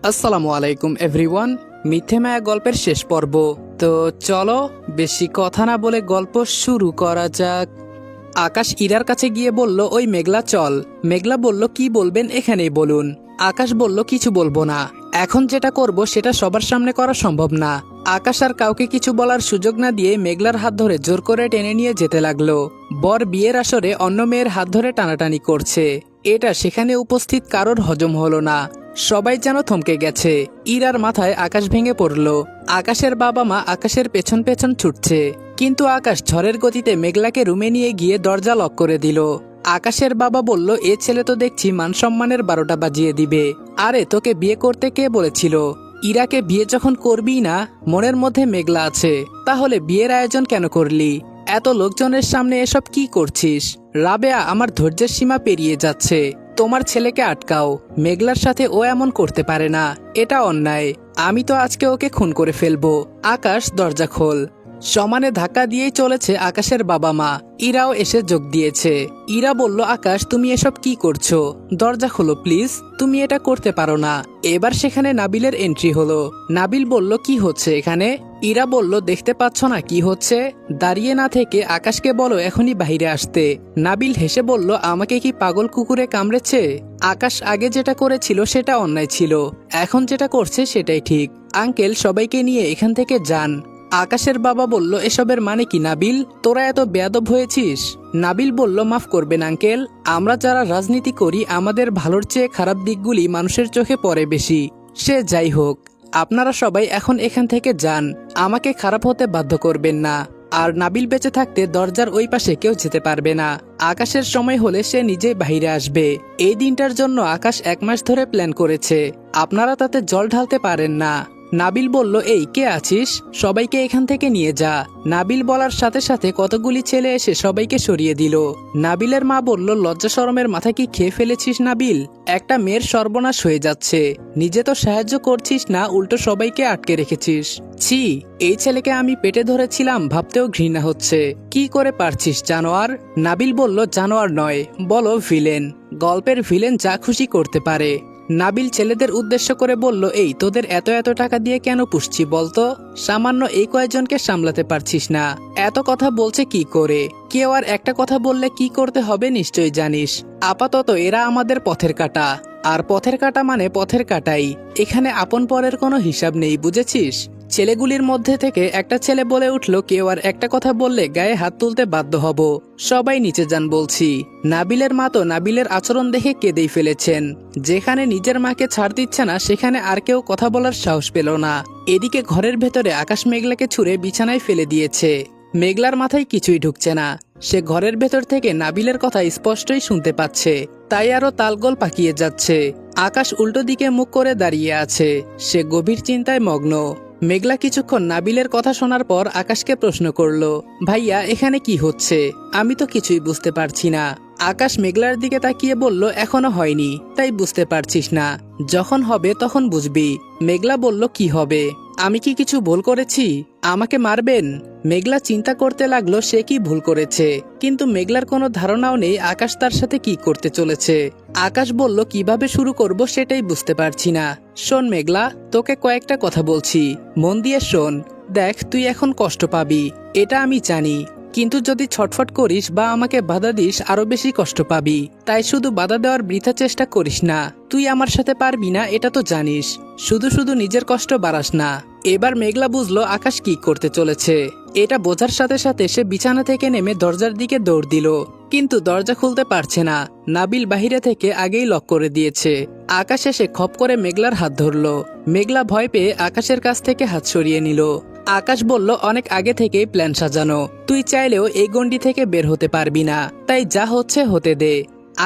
আসসালামু আলাইকুম এভরিওয়ান। মিথ্যে মায়া গল্পের শেষ পর্ব। তো চলো বেশি কথা না বলে গল্প শুরু করা যাক। আকাশ ইরার কাছে গিয়ে বলল, ওই মেঘলা চল। মেঘলা বলল, কি বলবেন এখানেই বলুন। আকাশ বলল, কিছু বলবো না, এখন যেটা করব সেটা সবার সামনে করা সম্ভব না। আকাশ আর কাউকে কিছু বলার সুযোগ না দিয়ে মেঘলার হাত ধরে জোর করে টেনে নিয়ে যেতে লাগলো। বর বিয়ের আসরে অন্য মেয়ের হাত ধরে টানাটানি করছে, এটা সেখানে উপস্থিত কারোর হজম হলো না। সবাই যেন থমকে গেছে। ইরার মাথায় আকাশ ভেঙে পড়ল। আকাশের বাবা মা আকাশের পেছন পেছন ছুটছে, কিন্তু আকাশ ঝড়ের গতিতে মেঘলাকে রুমে নিয়ে গিয়ে দরজা লক করে দিল। আকাশের বাবা বলল, এ ছেলে তো দেখছি মান সম্মানের 12টা বাজিয়ে দিবে। আরে তোকে বিয়ে করতে কে বলেছিল? ইরাকে বিয়ে যখন করবি না, মনের মধ্যে মেঘলা আছে, তাহলে বিয়ের আয়োজন কেন করলি? এত লোকজনের সামনে এসব কি করছিস? রাবেয়া, আমার ধৈর্যের সীমা পেরিয়ে যাচ্ছে, তোমার ছেলেকে আটকাও। মেঘলার সাথে ও এমন করতে পারে না, এটা অন্যায়। আমি তো আজকে ওকে খুন করে ফেলবো। আকাশ, দরজা খোল। সমানে ধাক্কা দিয়েই চলেছে আকাশের বাবা মা। ইরাও এসে যোগ দিয়েছে। ইরা বলল, আকাশ তুমি এসব কি করছো? দরজা খোলো প্লিজ, তুমি এটা করতে পারো না। এবার সেখানে নাবিলের এন্ট্রি হলো। নাবিল বলল, কি হচ্ছে এখানে? ইরা বলল, দেখতে পাচ্ছ না কি হচ্ছে? দাঁড়িয়ে না থেকে আকাশকে বলো এখনই বাইরে আসতে। নাবিল হেসে বলল, আমাকে কি পাগল কুকুরে কামড়েছে? আকাশ আগে যেটা করেছিল সেটা অন্যায় ছিল, এখন যেটা করছে সেটাই ঠিক। আঙ্কেল, সবাইকে নিয়ে এখান থেকে যান। আকাশের বাবা বলল, এসবের মানে কি নাবিল? তোরা এত বেয়াদব হয়েছিস? নাবিল বলল, মাফ করবেন আঙ্কেল, আমরা যারা রাজনীতি করি আমাদের ভালোর চেয়ে খারাপ দিকগুলি মানুষের চোখে পড়ে বেশি। সে যাই হোক, আপনারা সবাই এখন এখান থেকে যান, আমাকে খারাপ হতে বাধ্য করবেন না। আর নাবিল বেঁচে থাকতে দরজার ওই পাশে কেউ যেতে পারবে না। আকাশের সময় হলে সে নিজেই বাইরে আসবে। এই দিনটার জন্য আকাশ 1 মাস ধরে প্ল্যান করেছে, আপনারা তাতে জল ঢালতে পারেন না। নাবিল বলল, এই কে আছিস? সবাইকে এখান থেকে নিয়ে যা। নাবিল বলার সাথে সাথে কতগুলি ছেলে এসে সবাইকে সরিয়ে দিল। নাবিলের মা বলল, লজ্জা শরমের মাথা কি খেয়ে ফেলেছিস নাবিল? একটা মেয়ের সর্বনাশ হয়ে যাচ্ছে, নিজে তো সাহায্য করছিস না, উল্টো সবাইকে আটকে রেখেছিস। ছি, এই ছেলেকে আমি পেটে ধরেছিলাম ভাবতেও ঘৃণা হচ্ছে। কি করে পারছিস জানোয়ার? নাবিল বলল, জানোয়ার নয়, বলো ভিলেন। গল্পের ভিলেন যা খুশি করতে পারে। নাবিল ছেলেদের উদ্দেশ্য করে বলল, এই তোদের এত এত টাকা দিয়ে কেন পুষছি বলতো? সামান্য এই কয়েকজনকে সামলাতে পারছিস না, এত কথা বলছে কি করে? কেউ আর একটা কথা বললে কি করতে হবে নিশ্চয়ই জানিস। আপাতত এরা আমাদের পথের কাঁটা, আর পথের কাঁটা মানে পথের কাঁটাই। এখানে আপন পরের কোনো হিসাব নেই, বুঝেছিস? ছেলেগুলির মধ্যে থেকে একটা ছেলে বলে উঠল, কেউ আর একটা কথা বললে গায়ে হাত তুলতে বাধ্য হব। সবাই নিচে যান বলছি। নাবিলের মা তো নাবিলের আচরণ দেখে কেঁদেই ফেলেছেন। যেখানে নিজের মাকে ছাড় দিচ্ছে না, সেখানে আর কেউ কথা বলার সাহস পেল না। এদিকে ঘরের ভেতরে আকাশ মেঘলাকে ছুঁড়ে বিছানায় ফেলে দিয়েছে। মেঘলার মাথায় কিছুই ঢুকছে না। সে ঘরের ভেতর থেকে নাবিলের কথা স্পষ্টই শুনতে পাচ্ছে, তাই আরো তালগোল পাকিয়ে যাচ্ছে। আকাশ উল্টো দিকে মুখ করে দাঁড়িয়ে আছে, সে গভীর চিন্তায় মগ্ন। মেঘলা কিছুক্ষণ নাবিলের কথা শোনার পর আকাশকে প্রশ্ন করল, ভাইয়া এখানে কি হচ্ছে? আমি তো কিছুই বুঝতে পারছি না। আকাশ মেঘলার দিকে তাকিয়ে বলল, এখনো হয়নি, তাই বুঝতে পারছিস না, যখন হবে তখন বুঝবি। মেঘলা বলল, কি হবে? আমি কি কিছু ভুল করেছি? আমাকে মারবেন? মেঘলা চিন্তা করতে লাগলো সে কি ভুল করেছে, কিন্তু মেঘলার কোনো ধারণাও নেই আকাশ তার সাথে কি করতে চলেছে। আকাশ বলল, কিভাবে শুরু করব সেটাই বুঝতে পারছি না। শোন মেঘলা, তোকে কয়েকটা কথা বলছি, মন দিয়ে শোন। দেখ, তুই এখন কষ্ট পাবি, এটা আমি জানি, কিন্তু যদি ছটফট করিস বা আমাকে বাধা দিস আরো বেশি কষ্ট পাবি। তাই শুধু বাধা দেওয়ার বৃথা চেষ্টা করিস না। তুই আমার সাথে পারবি না এটা তো জানিস, শুধু শুধু নিজের কষ্ট বাড়াস না। এবার মেঘলা বুঝলো আকাশ কি করতে চলেছে। এটা বোঝার সাথে সাথে সে বিছানা থেকে নেমে দরজার দিকে দৌড় দিল, কিন্তু দরজা খুলতে পারছে না। নাবিল বাহিরে থেকে আগেই লক করে দিয়েছে। আকাশ এসে খপ করে মেঘলার হাত ধরল। মেঘলা ভয় পেয়ে আকাশের কাছ থেকে হাত সরিয়ে নিল। আকাশ বলল, অনেক আগে থেকেই প্ল্যান সাজানো, তুই চাইলেও এই গণ্ডি থেকে বের হতে পারবি না, তাই যা হচ্ছে হতে দে।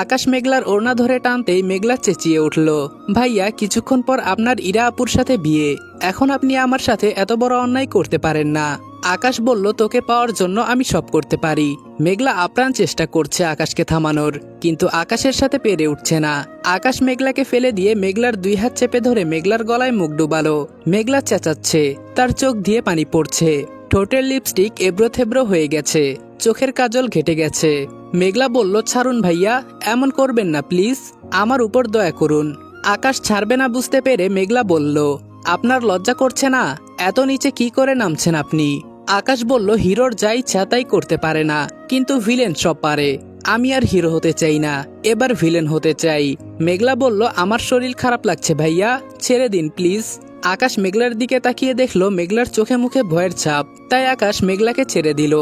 আকাশ মেঘলার ওড়না ধরে টানতেই মেঘলা চেঁচিয়ে উঠল, ভাইয়া কিছুক্ষণ পর আপনার ইরা আপুর সাথে বিয়ে, এখন আপনি আমার সাথে এত বড় অন্যায় করতে পারেন না। আকাশ বলল, তোকে পাওয়ার জন্য আমি সব করতে পারি। মেঘলা আপ্রাণ চেষ্টা করছে আকাশকে থামানোর, কিন্তু আকাশের সাথে পেরে উঠছে না। আকাশ মেঘলাকে ফেলে দিয়ে মেঘলার 2 হাত চেপে ধরে মেঘলার গলায় মুখ ডুবালো। মেঘলা চেঁচাচ্ছে, তার চোখ দিয়ে পানি পড়ছে, ঠোঁটের লিপস্টিক এবড়ো থেবড়ো হয়ে গেছে, চোখের কাজল ঘেটে গেছে। মেঘলা বলল, ছাড়ুন ভাইয়া, এমন করবেন না প্লিজ, আমার উপর দয়া করুন। আকাশ ছাড়বে না বুঝতে পেরে মেঘলা বলল, আপনার লজ্জা করছে না? এত নিচে কি করে নামছেন আপনি? আকাশ বলল, হিরোর যা ইচ্ছা তাই করতে পারে না, কিন্তু ভিলেন সব পারে। আমি আর হিরো হতে চাই না, এবার ভিলেন হতে চাই। মেঘলা বলল, আমার শরীর খারাপ লাগছে ভাইয়া, ছেড়ে দিন প্লিজ। আকাশ মেঘলার দিকে তাকিয়ে দেখলো মেঘলার চোখে মুখে ভয়ের ছাপ, তাই আকাশ মেঘলাকে ছেড়ে দিল।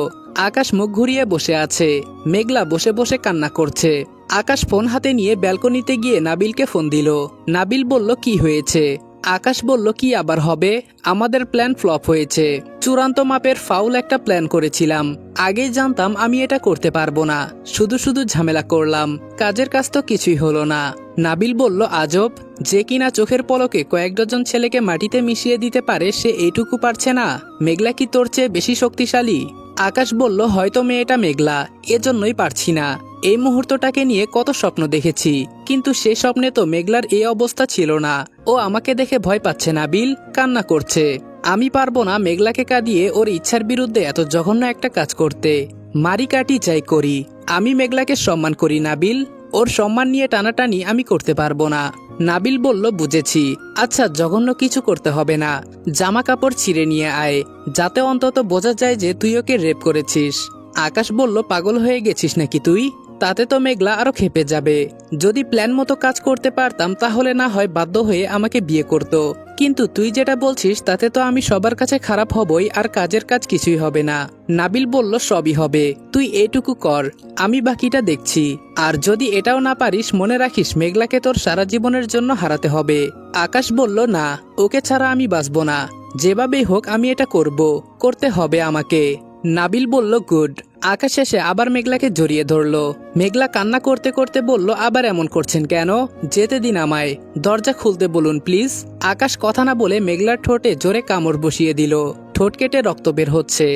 আকাশ মুখ ঘুরিয়ে বসে আছে, মেঘলা বসে বসে কান্না করছে। আকাশ ফোন হাতে নিয়ে ব্যালকনিতে গিয়ে নাবিলকে ফোন দিল। নাবিল বলল, কি হয়েছে? আকাশ বলল, কি আবার হবে, আমাদের প্ল্যান ফ্লপ হয়েছে। চূড়ান্ত মাপের ফাউল একটা প্ল্যান করেছিলাম, আগেই জানতাম আমি এটা করতে পারবো না, শুধু শুধু ঝামেলা করলাম, কাজের কাজ তো কিছুই হলো না। নাবিল বলল, আজব, যে কিনা চোখের পলকে কয়েক ডজন ছেলেকে মাটিতে মিশিয়ে দিতে পারে সে এইটুকু পারছে না? মেঘলা কি তোর চেয়ে বেশি শক্তিশালী? আকাশ বলল, হয়তো মেয়েটা মেঘলা, এজন্যই পারছি না। এই মুহূর্তটাকে নিয়ে কত স্বপ্ন দেখেছি, কিন্তু সে স্বপ্নে তো মেঘলার এই অবস্থা ছিল না। ও আমাকে দেখে ভয় পাচ্ছে, নাবিল কান্না করছে। আমি পারবো না মেঘলাকে কাঁদিয়ে ওর ইচ্ছার বিরুদ্ধে এত জঘন্য একটা কাজ করতে। মারি কাটি যাই করি, আমি মেঘলাকে সম্মান করি নাবিল, ওর সম্মান নিয়ে টানাটানি আমি করতে পারবো না। নাবিল বলল, বুঝেছি, আচ্ছা জঘন্য কিছু করতে হবে না, জামা কাপড় ছিঁড়ে নিয়ে আয়, যাতে অন্তত বোঝা যায় যে তুই ওকে রেপ করেছিস। আকাশ বলল, পাগল হয়ে গেছিস নাকি তুই? তাতে তো মেঘলা আরো খেপে যাবে। যদি প্ল্যান মতো কাজ করতে পারতাম তাহলে না হয় বাধ্য হয়ে আমাকে বিয়ে করত, কিন্তু তুই যেটা বলছিস তাতে তো আমি সবার কাছে খারাপ হবই, আর কাজের কাজ কিছুই হবে না। নাবিল বলল, সবই হবে, তুই এটুকু কর, আমি বাকিটা দেখছি। আর যদি এটাও না পারিস মনে রাখিস মেঘলাকে তোর সারা জীবনের জন্য হারাতে হবে। আকাশ বলল, না, ওকে ছাড়া আমি বাঁচব না, যেভাবেই হোক আমি এটা করতে হবে আমাকে। নাবিল বলল, গুড। আকাশ এসে আবার মেঘলাকে জড়িয়ে ধরলো। মেঘলা কান্না করতে করতে বলল, আবার এমন করছেন কেন? যেতে দিন আমায়, দরজা খুলতে বলুন প্লিজ। আকাশ কথা না বলে মেঘলার ঠোঁটে জোরে কামড় বসিয়ে দিল, ঠোঁট কেটে রক্ত বের হচ্ছে।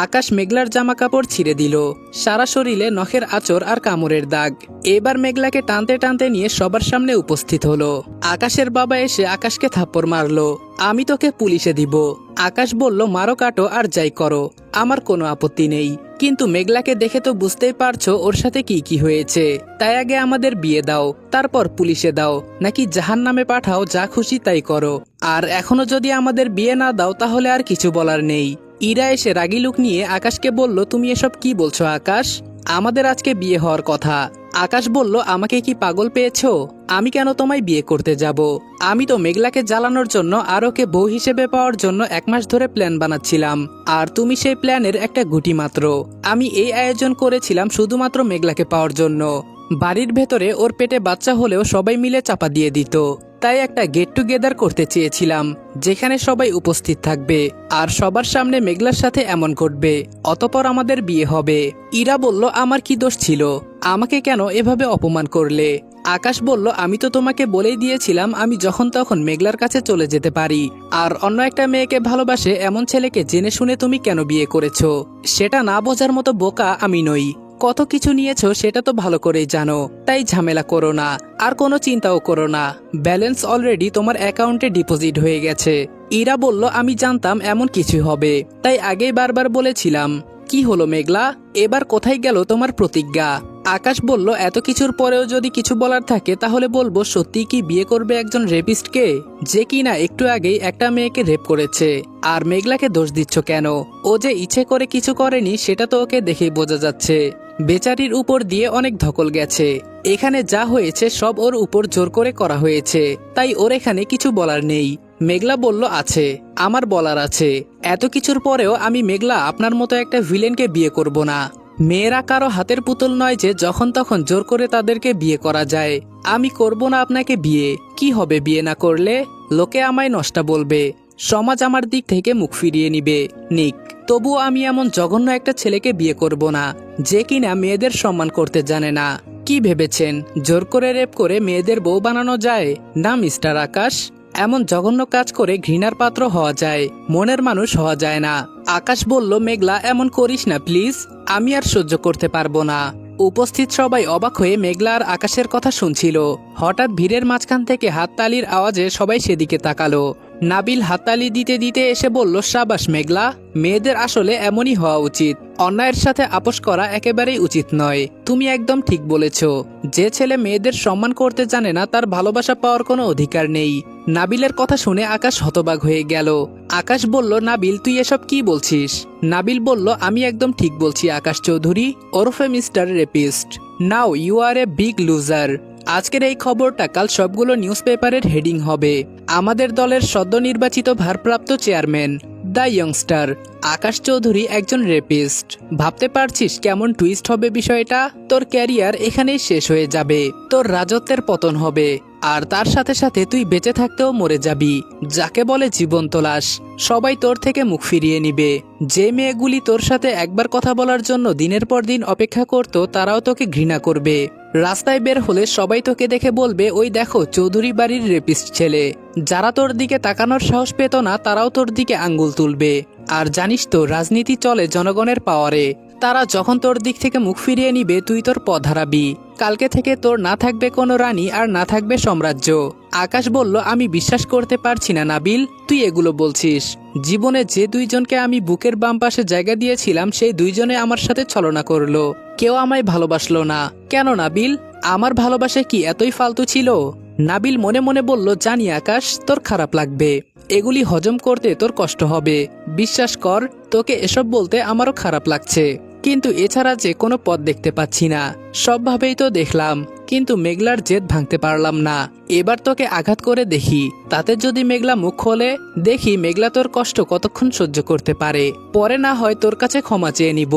আকাশ মেঘলার জামা কাপড় ছিঁড়ে দিল, সারা শরীরে নখের আঁচড় আর কামড়ের দাগ। এবার মেঘলাকে টানতে টানতে নিয়ে সবার সামনে উপস্থিত হলো। আকাশের বাবা এসে আকাশকে থাপ্পড় মারলো। আমি তোকে পুলিশে দিব। আকাশ বলল, মারো কাটো আর যাই করো, আমার কোনো আপত্তি নেই, কিন্তু মেঘলাকে দেখে তো বুঝতেই পারছো ওর সাথে কি কি হয়েছে। তাই আগে আমাদের বিয়ে দাও, তারপর পুলিশে দাও, নাকি জাহান্নামে পাঠাও, যা খুশি তাই করো। আর এখনো যদি আমাদের বিয়ে না দাও তাহলে আর কিছু বলার নেই। ইরা এসে রাগী লুক নিয়ে আকাশকে বলল, তুমি এসব কি বলছো আকাশ? আমাদের আজকে বিয়ে হওয়ার কথা। আকাশ বলল, আমাকে কি পাগল পেয়েছো? আমি কেন তোমায় বিয়ে করতে যাব? আমি তো মেঘলাকে জ্বালানোর জন্য আর ওকে বউ হিসেবে পাওয়ার জন্য 1 মাস ধরে প্ল্যান বানাচ্ছিলাম, আর তুমি সেই প্ল্যানের একটা গুটি মাত্র। আমি এই আয়োজন করেছিলাম শুধুমাত্র মেঘলাকে পাওয়ার জন্য। বাড়ির ভেতরে ওর পেটে বাচ্চা হলেও সবাই মিলে চাপা দিয়ে দিত, তাই একটা গেট টুগেদার করতে চেয়েছিলাম যেখানে সবাই উপস্থিত থাকবে, আর সবার সামনে মেঘলার সাথে এমন ঘটবে, অতঃপর আমাদের বিয়ে হবে। ইরা বলল, আমার কি দোষ ছিল? আমাকে কেন এভাবে অপমান করলে? আকাশ বলল, আমি তো তোমাকে বলেই দিয়েছিলাম আমি যখন তখন মেঘলার কাছে চলে যেতে পারি, আর অন্য একটা মেয়েকে ভালোবাসে এমন ছেলেকে জেনে শুনে তুমি কেন বিয়ে করেছো? সেটা না বোঝার মতো বোকা আমি নই। কত কিছু নিয়েছো সেটা তো ভালো করেই জানো, তাই ঝামেলা করো না, আর কোনো চিন্তাও করো না, ব্যালেন্স অলরেডি তোমার অ্যাকাউন্টে ডিপোজিট হয়ে গেছে। ইরা বলল, আমি জানতাম এমন কিছু হবে, তাই আগেই বারবার বলেছিলাম। কি হলো মেঘলা, এবার কোথায় গেল তোমার প্রতিজ্ঞা? আকাশ বলল, এত কিছুর পরেও যদি কিছু বলার থাকে তাহলে বলবো, সত্যি কি বিয়ে করবে একজন রেপিস্টকে, যে কিনা একটু আগেই একটা মেয়েকে রেপ করেছে? আর মেঘলাকে দোষ দিচ্ছ কেন? ও যে ইচ্ছে করে কিছু করেনি সেটা তো ওকে দেখেই বোঝা যাচ্ছে। বেচারির উপর দিয়ে অনেক ধকল গেছে, এখানে যা হয়েছে সব ওর উপর জোর করে করা হয়েছে, তাই ওর এখানে কিছু বলার নেই। মেঘলা বলল, আছে, আমার বলার আছে। এত কিছুর পরেও আমি মেঘলা আপনার মতো একটা ভিলেনকে বিয়ে করব না। মেয়েরা কারো হাতের পুতুল নয় যে যখন তখন জোর করে তাদেরকে বিয়ে করা যায়। আমি করব না আপনাকে বিয়ে। কি হবে বিয়ে না করলে? লোকে আমায় নষ্টা বলবে, সমাজ আমার দিক থেকে মুখ ফিরিয়ে নিবে। নিক, তবুও আমি এমন জঘন্য একটা ছেলেকে বিয়ে করব না যে কিনা মেয়েদের সম্মান করতে জানে না। কি ভেবেছেন জোর করে রেপ করে মেয়েদের বউ বানানো যায়? না মিস্টার আকাশ, এমন জঘন্য কাজ করে ঘৃণার পাত্র হওয়া যায়, মনের মানুষ হওয়া যায় না। আকাশ বলল, মেঘলা এমন করিস না প্লিজ, আমি আর সহ্য করতে পারবো না। উপস্থিত সবাই অবাক হয়ে মেঘলা আর আকাশের কথা শুনছিল। হঠাৎ ভিড়ের মাঝখান থেকে হাততালির আওয়াজে সবাই সেদিকে তাকালো। নাবিল হাততালি দিতে দিতে এসে বলল, সাবাস মেঘলা, মেয়েদের আসলে এমনই হওয়া উচিত। অন্যায়ের সাথে আপোষ করা একেবারেই উচিত নয়। তুমি একদম ঠিক বলেছ। যে ছেলে মেয়েদের সম্মান করতে জানে না তার ভালোবাসা পাওয়ার কোনো অধিকার নেই। নাবিলের কথা শুনে আকাশ হতবাক হয়ে গেল। আকাশ বলল, নাবিল তুই এসব কি বলছিস? নাবিল বলল, আমি একদম ঠিক বলছি আকাশ চৌধুরী, ওরফে mister rapist. Now you are a big loser. আজকের এই খবরটা কাল সবগুলো নিউজ পেপারের হেডিং হবে। আমাদের দলের সদ্য নির্বাচিত ভারপ্রাপ্ত চেয়ারম্যান দ্য ইয়ংস্টার আকাশ চৌধুরী একজন রেপিস্ট। ভাবতে পারছিস কেমন টুইস্ট হবে বিষয়টা? তোর ক্যারিয়ার এখানেই শেষ হয়ে যাবে, তোর রাজত্বের পতন হবে, আর তার সাথে সাথে তুই বেঁচে থাকতেও মরে যাবি। যাকে বলে জীবন্ত লাশ। সবাই তোর থেকে মুখ ফিরিয়ে নিবে। যে মেয়েগুলি তোর সাথে একবার কথা বলার জন্য দিনের পর দিন অপেক্ষা করত তারাও তোকে ঘৃণা করবে। রাস্তায় বের হলে সবাই তোকে দেখে বলবে, ওই দেখো চৌধুরী বাড়ির রেপিস্ট ছেলে। যারা তোর দিকে তাকানোর সাহস পেত না তারাও তোর দিকে আঙ্গুল তুলবে। আর জানিস তো রাজনীতি চলে জনগণের পাওয়ারে। তারা যখন তোর দিক থেকে মুখ ফিরিয়ে নিবে তুই তোর পথ হারাবি। কালকে থেকে তোর না থাকবে কোনো রানী আর না থাকবে সাম্রাজ্য। আকাশ বলল, আমি বিশ্বাস করতে পারছি না নাবিল, তুই এগুলো বলছিস। জীবনে যে দুইজনকে আমি বুকের বাম পাশে জায়গা দিয়েছিলাম সেই দুইজনে আমার সাথে ছলনা করলো। কেউ আমায় ভালোবাসলো না। কেন নাবিল? আমার ভালোবাসা কি এতই ফালতু ছিল? নাবিল মনে মনে বলল, জানি আকাশ তোর খারাপ লাগবে, এগুলি হজম করতে তোর কষ্ট হবে। বিশ্বাস কর, তোকে এসব বলতে আমারও খারাপ লাগছে, কিন্তু এছাড়া যে কোনো পথ দেখতে পাচ্ছি না। সবভাবেই তো দেখলাম, কিন্তু মেঘলার জেদ ভাঙতে পারলাম না। এবার তোকে আঘাত করে দেখি, তাতে যদি মেঘলা মুখ খোলে, দেখি মেঘলা তোর কষ্ট কতক্ষণ সহ্য করতে পারে। পরে না হয় তোর কাছে ক্ষমা চেয়ে নিব।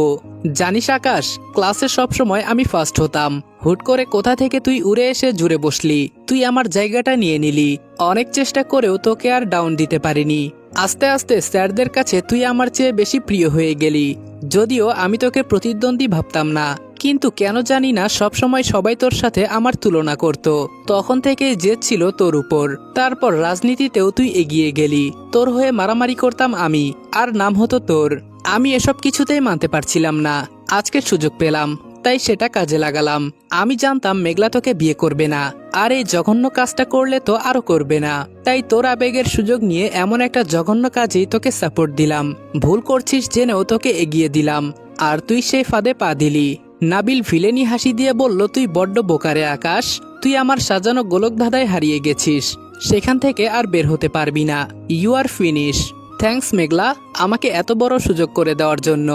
জানিস আকাশ, ক্লাসে সবসময় আমি ফার্স্ট হতাম। হুট করে কোথা থেকে তুই উড়ে এসে জুড়ে বসলি, তুই আমার জায়গাটা নিয়ে নিলি। অনেক চেষ্টা করেও তোকে আর ডাউন দিতে পারিনি। আস্তে আস্তে স্যারদের কাছে তুই আমার চেয়ে বেশি প্রিয় হয়ে গেলি। যদিও আমি তোকে প্রতিদ্বন্দ্বী ভাবতাম না, কিন্তু কেন জানি না সবসময় সবাই তোর সাথে আমার তুলনা করত। তখন থেকে জেদ ছিল তোর উপর। তারপর রাজনীতিতেও তুই এগিয়ে গেলি, তোর হয়ে মারামারি করতাম আমি, আর নাম হতো তোর। আমি এসব কিছুতেই মানতে পারছিলাম না। আজকে সুযোগ পেলাম, তাই সেটা কাজে লাগালাম। আমি জানতাম মেঘলা তোকে বিয়ে করবে না, আর এই জঘন্য কাজটা করলে তো আরো করবে না। তাই তোর আবেগের সুযোগ নিয়ে এমন একটা জঘন্য কাজেই তোকে সাপোর্ট দিলাম। ভুল করছিস জেনেও তোকে এগিয়ে দিলাম, আর তুই সেই ফাঁদে পা দিলি। নাবিল ভিলেনি হাসি দিয়ে বলল, তুই বড্ড বোকারে আকাশ। তুই আমার সাজানো গোলক ধাঁধায় হারিয়ে গেছিস, সেখান থেকে আর বের হতে পারবি না। You are finish. Thanks Meghla, আমাকে এত বড় সুযোগ করে দেওয়ার জন্য।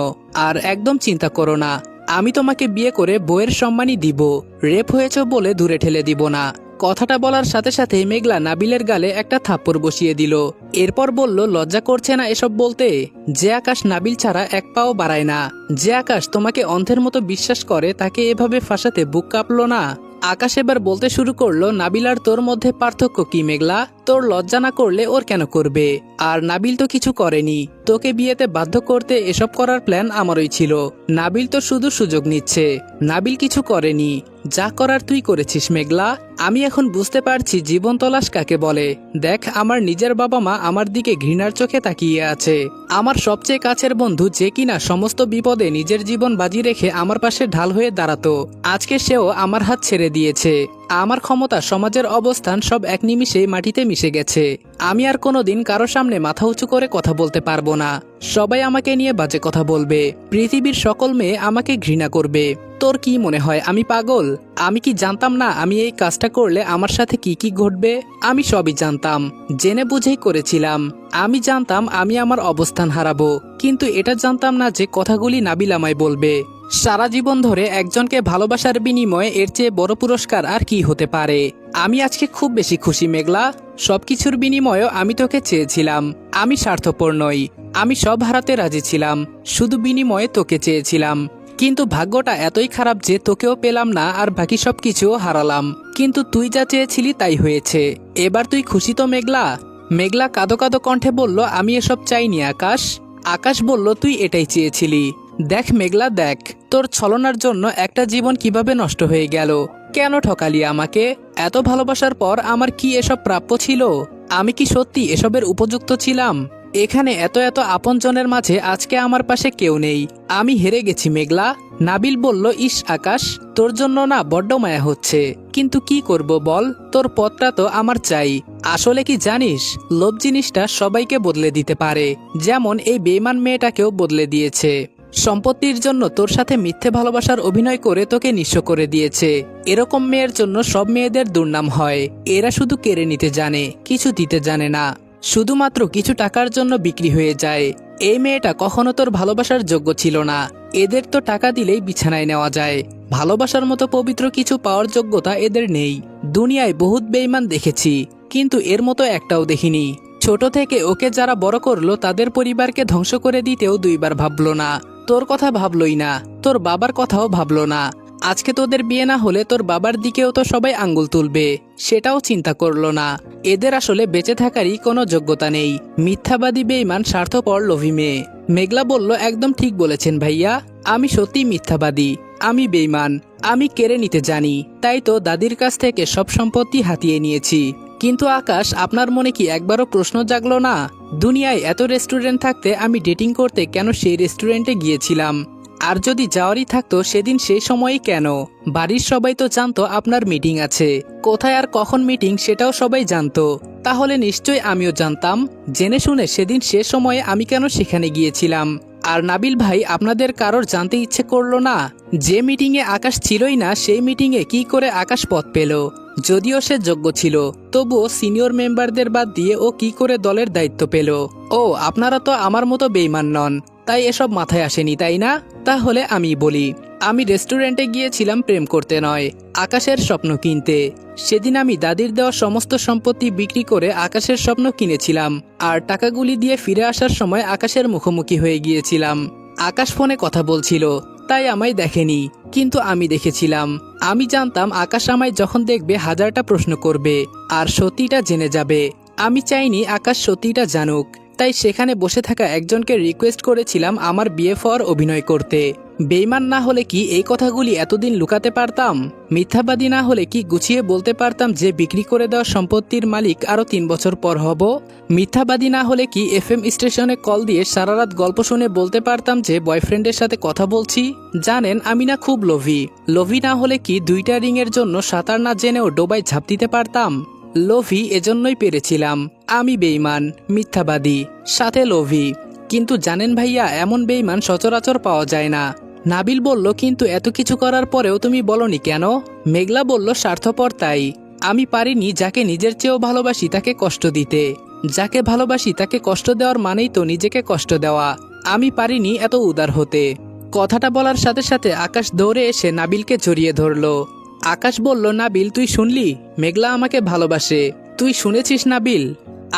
আর একদম চিন্তা করো না, আমি তোমাকে বিয়ে করে বউয়ের সম্মানই দিব। রেপ হয়েছ বলে দূরে ঠেলে দিব না। কথাটা বলার সাথে সাথে মেঘলা নাবিলের গালে একটা থাপ্পড় বসিয়ে দিল। এরপর বলল, লজ্জা করছে না এসব বলতে? যে আকাশ নাবিল ছাড়া এক পাও বাড়ায় না, যে আকাশ তোমাকে অন্ধের মতো বিশ্বাস করে, তাকে এভাবে ফাঁসাতে বুক কাঁপলো না? আকাশ এবার বলতে শুরু করলো, নাবিল আর তোর মধ্যে পার্থক্য কি মেঘলা? তোর লজ্জা না করলে ওর কেন করবে? আর নাবিল তো কিছু করেনি, তোকে বিয়েতে বাধ্য করতে এসব করার প্ল্যান আমারই ছিল। নাবিল তো শুধু সুযোগ নিচ্ছে, নাবিল কিছু করেনি। যা করার তুই করেছিস মেঘলা। আমি এখন বুঝতে পারছি জীবন তলাশ কাকে বলে। দেখ, আমার নিজের বাবা মা আমার দিকে ঘৃণার চোখে তাকিয়ে আছে। আমার সবচেয়ে কাছের বন্ধু যে কিনা সমস্ত বিপদে নিজের জীবন বাজি রেখে আমার পাশে ঢাল হয়ে দাঁড়াতো, আজকে সেও আমার হাত ছেড়ে দিয়েছে। আমার ক্ষমতা, সমাজের অবস্থান সব এক নিমিষেই মাটিতে মিশে গেছে। আমি আর কোনোদিন কারো সামনে মাথা উঁচু করে কথা বলতে পারবো না। সবাই আমাকে নিয়ে বাজে কথা বলবে, পৃথিবীর সকল মেয়ে আমাকে ঘৃণা করবে। তোর কি মনে হয় আমি পাগল? আমি কি জানতাম না আমি এই কাজটা করলে আমার সাথে কি কি ঘটবে? আমি সবই জানতাম, জেনে বুঝেই করেছিলাম। আমি জানতাম আমি আমার অবস্থান হারাবো, কিন্তু এটা জানতাম না যে কথাগুলি নাবিল আমায় বলবে। সারা জীবন ধরে একজনকে ভালোবাসার বিনিময়ে এর চেয়ে বড় পুরস্কার আর কি হতে পারে? আমি আজকে খুব বেশি খুশি মেঘলা। সবকিছুর বিনিময়েও আমি তোকে চেয়েছিলাম। আমি স্বার্থপর নই, আমি সব হারাতে রাজি ছিলাম, শুধু বিনিময়ে তোকে চেয়েছিলাম। কিন্তু ভাগ্যটা এতই খারাপ যে তোকেও পেলাম না আর বাকি সব কিছুও হারালাম। কিন্তু তুই যা চেয়েছিলি তাই হয়েছে। এবার তুই খুশি তো মেঘলা? মেঘলা কাঁদো কাঁদো কণ্ঠে বলল, আমি এসব চাইনি আকাশ। আকাশ বলল, তুই এটাই চেয়েছিলি। দেখ মেঘলা, দেখ তোর ছলনার জন্য একটা জীবন কিভাবে নষ্ট হয়ে গেল। কেন ঠকালি আমাকে? এত ভালোবাসার পর আমার কি এসব প্রাপ্য ছিল? আমি কি সত্যি এসবের উপযুক্ত ছিলাম? এখানে এত এত আপনজনের মাঝে আজকে আমার পাশে কেউ নেই। আমি হেরে গেছি মেঘলা। নাবিল বলল, ইস আকাশ, তোর জন্য না বড্ড মায়া হচ্ছে, কিন্তু কি করব বল, তোর পথটা তো আমার চাই। আসলে কি জানিস, লোভ জিনিসটা সবাইকে বদলে দিতে পারে, যেমন এই বেঈমান মেয়েটাকেও বদলে দিয়েছে। সম্পত্তির জন্য তোর সাথে মিথ্যে ভালোবাসার অভিনয় করে তোকে নিঃস্ব করে দিয়েছে। এরকম মেয়ের জন্য সব মেয়েদের দুর্নাম হয়। এরা শুধু কেড়ে নিতে জানে, কিছু দিতে জানে না, শুধুমাত্র কিছু টাকার জন্য বিক্রি হয়ে যায়। এই মেয়েটা কখনো তোর ভালোবাসার যোগ্য ছিল না। এদের তো টাকা দিলেই বিছানায় নেওয়া যায়, ভালোবাসার মতো পবিত্র কিছু পাওয়ার যোগ্যতা এদের নেই। দুনিয়ায় বহুত বেঈমান দেখেছি, কিন্তু এর মতো একটাও দেখিনি। ছোট থেকে ওকে যারা বড় করলো তাদের পরিবারকে ধ্বংস করে দিতেও দুইবার ভাবলো না। তোর কথা ভাবলই না, তোর বাবার কথাও ভাবলো না। আজকে তোদের বিয়ে না হলে তোর বাবার দিকেও তো সবাই আঙ্গুল তুলবে, সেটাও চিন্তা করলো না। এদের আসলে বেঁচে থাকারই কোনো যোগ্যতা নেই। মিথ্যাবাদী বেঈমান, স্বার্থপর, লোভী মেয়ে। মেঘলা বলল, একদম ঠিক বলেছেন ভাইয়া, আমি সত্যি মিথ্যাবাদী, আমি বেঈমান, আমি কেড়ে নিতে জানি, তাই তো দাদির কাছ থেকে সব সম্পত্তি হাতিয়ে নিয়েছি। কিন্তু আকাশ, আপনার মনে কি একবারও প্রশ্ন জাগলো না, দুনিয়ায় এত রেস্টুরেন্ট থাকতে আমি ডেটিং করতে কেন সেই রেস্টুরেন্টে গিয়েছিলাম? আর যদি যাওয়ারই থাকতো সেদিন সেই সময়ই কেন? বাড়ির সবাই তো জানতো আপনার মিটিং আছে, কোথায় আর কখন মিটিং সেটাও সবাই জানতো। তাহলে নিশ্চয়ই আমিও জানতাম। জেনে শুনে সেদিন সে সময়ে আমি কেন সেখানে গিয়েছিলাম? আর নাবিল ভাই, আপনাদের কারোর জানতে ইচ্ছে করলো না যে মিটিংয়ে আকাশ ছিলই না, সেই মিটিংয়ে কি করে আকাশ পদ পেল? যদিও সে যোগ্য ছিল, তবুও সিনিয়র মেম্বারদের বাদ দিয়ে ও কি করে দলের দায়িত্ব পেল? ও, আপনারা তো আমার মতো বেঈমান নন, তাই এসব মাথায় আসেনি, তাই না? তাহলে আমি বলি, আমি রেস্টুরেন্টে গিয়েছিলাম প্রেম করতে নয়, আকাশের স্বপ্ন কিনতে। সেদিন আমি দাদির দেওয়া সমস্ত সম্পত্তি বিক্রি করে আকাশের স্বপ্ন কিনেছিলাম, আর টাকাগুলি দিয়ে ফিরে আসার সময় আকাশের মুখোমুখি হয়ে গিয়েছিলাম। আকাশ ফোনে কথা বলছিল, তাই আমায় দেখেনি, কিন্তু আমি দেখেছিলাম। আমি জানতাম আকাশ আমায় যখন দেখবে হাজারটা প্রশ্ন করবে আর সত্যিটা জেনে যাবে। আমি চাইনি আকাশ সত্যিটা জানুক, তাই সেখানে বসে থাকা একজনকে রিকোয়েস্ট করেছিলাম আমার BF অভিনয় করতে। বেঈমান না হলে কি এই কথাগুলি এতদিন লুকাতে পারতাম? মিথ্যাবাদী না হলে কি গুছিয়ে বলতে পারতাম যে বিক্রি করে দেওয়া সম্পত্তির মালিক আরো 3 বছর পর হব? মিথ্যাবাদী না হলে কি FM স্টেশনে কল দিয়ে সারা রাত গল্প শুনে বলতে পারতাম যে বয়ফ্রেন্ডের সাথে কথা বলছি? জানেন আমি না খুব লোভী। লোভী না হলে কি 2টা রিংয়ের জন্য সাঁতার না জেনেও ডোবায় ঝাঁপ দিতে পারতাম? লোভী, এজন্যই পেরেছিলাম। আমি বেঈমান, মিথ্যাবাদী, সাথে লোভী। কিন্তু জানেন ভাইয়া, এমন বেঈমান সচরাচর পাওয়া যায় না। নাবিল বলল, কিন্তু এত কিছু করার পরেও তুমি বলনি কেন? মেঘলা বলল, স্বার্থপর তাই। আমি পারিনি যাকে নিজের চেয়েও ভালোবাসি তাকে কষ্ট দিতে। যাকে ভালোবাসি তাকে কষ্ট দেওয়ার মানেই তো নিজেকে কষ্ট দেওয়া। আমি পারিনি এত উদার হতে। কথাটা বলার সাথে সাথে আকাশ দৌড়ে এসে নাবিলকে জড়িয়ে ধরল। আকাশ বলল, নাবিল, তুই শুনলি? মেঘলা আমাকে ভালোবাসে। তুই শুনেছিস নাবিল?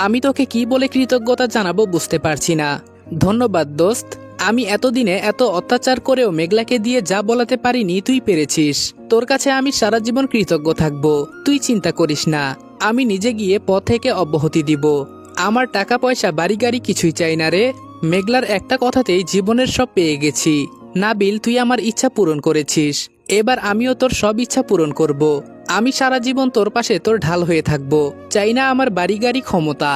আমি তোকে কি বলে কৃতজ্ঞতা জানাবো বুঝতে পারছি না। ধন্যবাদ দোস্ত। আমি এতদিনে এত অত্যাচার করেও মেঘলাকে দিয়ে যা বলাতে পারিনি তুই পেরেছিস। তোর কাছে আমি সারা জীবন কৃতজ্ঞ থাকব। তুই চিন্তা করিস না, আমি নিজে গিয়ে পথ থেকে অব্যাহতি দিব। আমার টাকা পয়সা বাড়ি গাড়ি কিছুই চাই না রে। মেঘলার একটা কথাতেই জীবনের সব পেয়ে গেছি। নাবিল, তুই আমার ইচ্ছা পূরণ করেছিস, এবার আমিও তোর সব ইচ্ছা পূরণ করব। আমি সারা জীবন তোর পাশে তোর ঢাল হয়ে থাকব। চাই না আমার বাড়ি গাড়ি ক্ষমতা।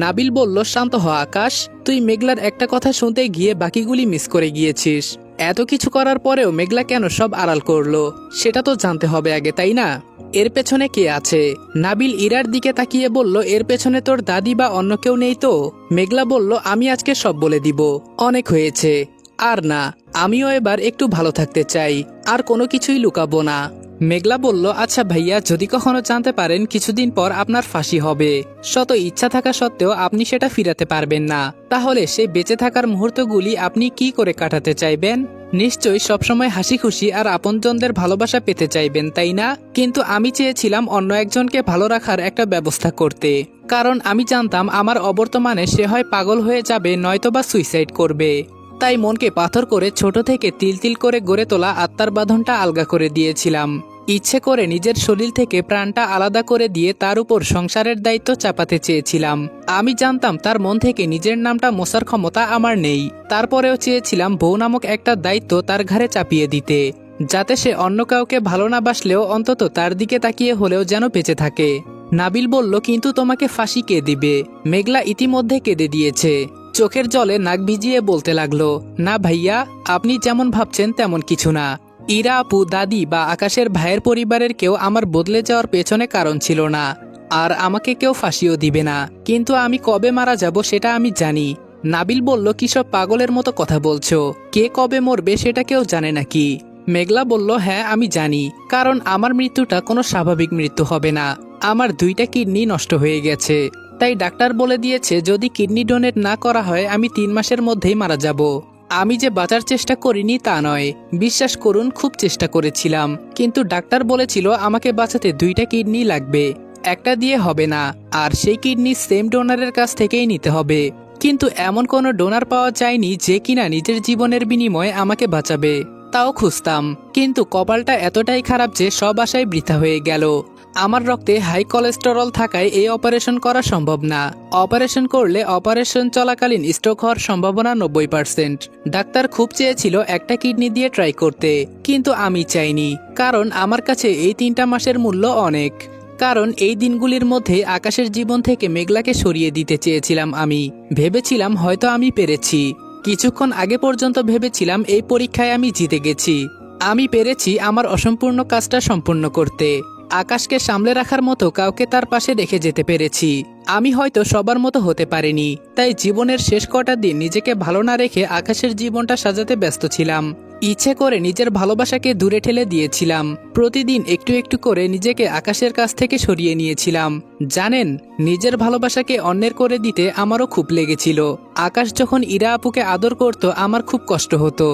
নাবিল বলল, শান্ত হ আকাশ, তুই মেঘলার একটা কথা শুনতে গিয়ে বাকিগুলি মিস করে গিয়েছিস। এত কিছু করার পরেও মেঘলা কেন সব আড়াল করলো সেটা তো জানতে হবে আগে, তাই না? এর পেছনে কে আছে? নাবিল ইরার দিকে তাকিয়ে বলল, এর পেছনে তোর দাদি বা অন্য কেউ নেই তো? মেঘলা বলল, আমি আজকে সব বলে দিব। অনেক হয়েছে, আর না। আমিও এবার একটু ভালো থাকতে চাই, আর কোনো কিছুই লুকাবো না। মেঘলা বলল, আচ্ছা ভাইয়া, যদি কখনো জানতে পারেন কিছুদিন পর আপনার ফাঁসি হবে, শত ইচ্ছা থাকা সত্ত্বেও আপনি সেটা ফিরাতে পারবেন না, তাহলে সেই বেঁচে থাকার মুহূর্তগুলি আপনি কি করে কাটাতে চাইবেন? নিশ্চয়ই সবসময় হাসি খুশি আর আপনজনদের ভালোবাসা পেতে চাইবেন, তাই না? কিন্তু আমি চেয়েছিলাম অন্য একজনকে ভালো রাখার একটা ব্যবস্থা করতে, কারণ আমি জানতাম আমার অবর্তমানে সে হয় পাগল হয়ে যাবে, নয়তোবা সুইসাইড করবে। তাই মনকে পাথর করে ছোট থেকে তিল তিল করে গড়ে তোলা আত্মার বাঁধনটা আলগা করে দিয়েছিলাম। ইচ্ছে করে নিজের শরীর থেকে প্রাণটা আলাদা করে দিয়ে তার উপর সংসারের দায়িত্ব চাপাতে চেয়েছিলাম। আমি জানতাম তার মন থেকে নিজের নামটা মোছার ক্ষমতা আমার নেই। তারপরেও চেয়েছিলাম বউ নামক একটা দায়িত্ব তার ঘাড়ে চাপিয়ে দিতে, যাতে সে অন্য কাউকে ভালো না বাসলেও অন্তত তার দিকে তাকিয়ে হলেও যেন বেঁচে থাকে। নাবিল বলল, কিন্তু তোমাকে ফাঁসি কে দিবে? মেঘলা ইতিমধ্যে কেঁদে দিয়েছে। চোখের জলে নাক ভিজিয়ে বলতে লাগলো, না ভাইয়া, আপনি যেমন ভাবছেন তেমন কিছু না। ইরা আপু, দাদি বা আকাশের ভাইয়ের পরিবারের কেউ আমার বদলে যাওয়ার পেছনে কারণ ছিল না, আর আমাকে কেউ ফাঁসিও দিবে না। কিন্তু আমি কবে মারা যাব সেটা আমি জানি। নাবিল বলল, কিসব পাগলের মতো কথা বলছো? কে কবে মরবে সেটা কেউ জানে নাকি? মেঘলা বলল, হ্যাঁ আমি জানি, কারণ আমার মৃত্যুটা কোনো স্বাভাবিক মৃত্যু হবে না। আমার 2টা কিডনি নষ্ট হয়ে গেছে, তাই ডাক্তার বলে দিয়েছে যদি কিডনি ডোনেট না করা হয় আমি 3 মাসের মধ্যেই মারা যাব। আমি যে বাঁচার চেষ্টা করিনি তা নয়, বিশ্বাস করুন খুব চেষ্টা করেছিলাম, কিন্তু ডাক্তার বলেছিল আমাকে বাঁচাতে 2টা কিডনি লাগবে, একটা দিয়ে হবে না, আর সেই কিডনি সেম ডোনারের কাছ থেকেই নিতে হবে। কিন্তু এমন কোনো ডোনার পাওয়া যায়নি যে কিনা নিজের জীবনের বিনিময়ে আমাকে বাঁচাবে। তাও খুঁজতাম, কিন্তু কপালটা এতটাই খারাপ যে সব আশাই বৃথা হয়ে গেল। আমার রক্তে হাই কোলেস্টেরল থাকায় এই অপারেশন করা সম্ভব না। অপারেশন করলে অপারেশন চলাকালীন স্ট্রোক হওয়ার সম্ভাবনা 90%। ডাক্তার খুব চেয়েছিল একটা কিডনি দিয়ে ট্রাই করতে, কিন্তু আমি চাইনি, কারণ আমার কাছে এই 3টা মাসের মূল্য অনেক। কারণ এই দিনগুলির মধ্যে আকাশের জীবন থেকে মেঘলাকে সরিয়ে দিতে চেয়েছিলাম। আমি ভেবেছিলাম হয়তো আমি পেরেছি। কিছুক্ষণ আগে পর্যন্ত ভেবেছিলাম এই পরীক্ষায় আমি জিতে গেছি, আমি পেরেছি আমার অসম্পূর্ণ কাজটা সম্পূর্ণ করতে। আকাশকে সামলে রাখার মতো কাউকে তার পাশে রেখে যেতে পেরেছি। আমি হয়তো সবার মতো হতে পারিনি, তাই জীবনের শেষ কটা দিন নিজেকে ভালো না রেখে আকাশের জীবনটা সাজাতে ব্যস্ত ছিলাম। ইচ্ছে করে নিজের ভালোবাসাকে দূরে ঠেলে দিয়েছিলাম। প্রতিদিন একটু একটু করে নিজেকে আকাশের কাছ থেকে সরিয়ে নিয়েছিলাম। জানেন, নিজের ভালোবাসাকে অন্যের করে দিতে আমারও খুব লেগেছিল। আকাশ যখন ইরা আপুকে আদর করত আমার খুব কষ্ট হতো।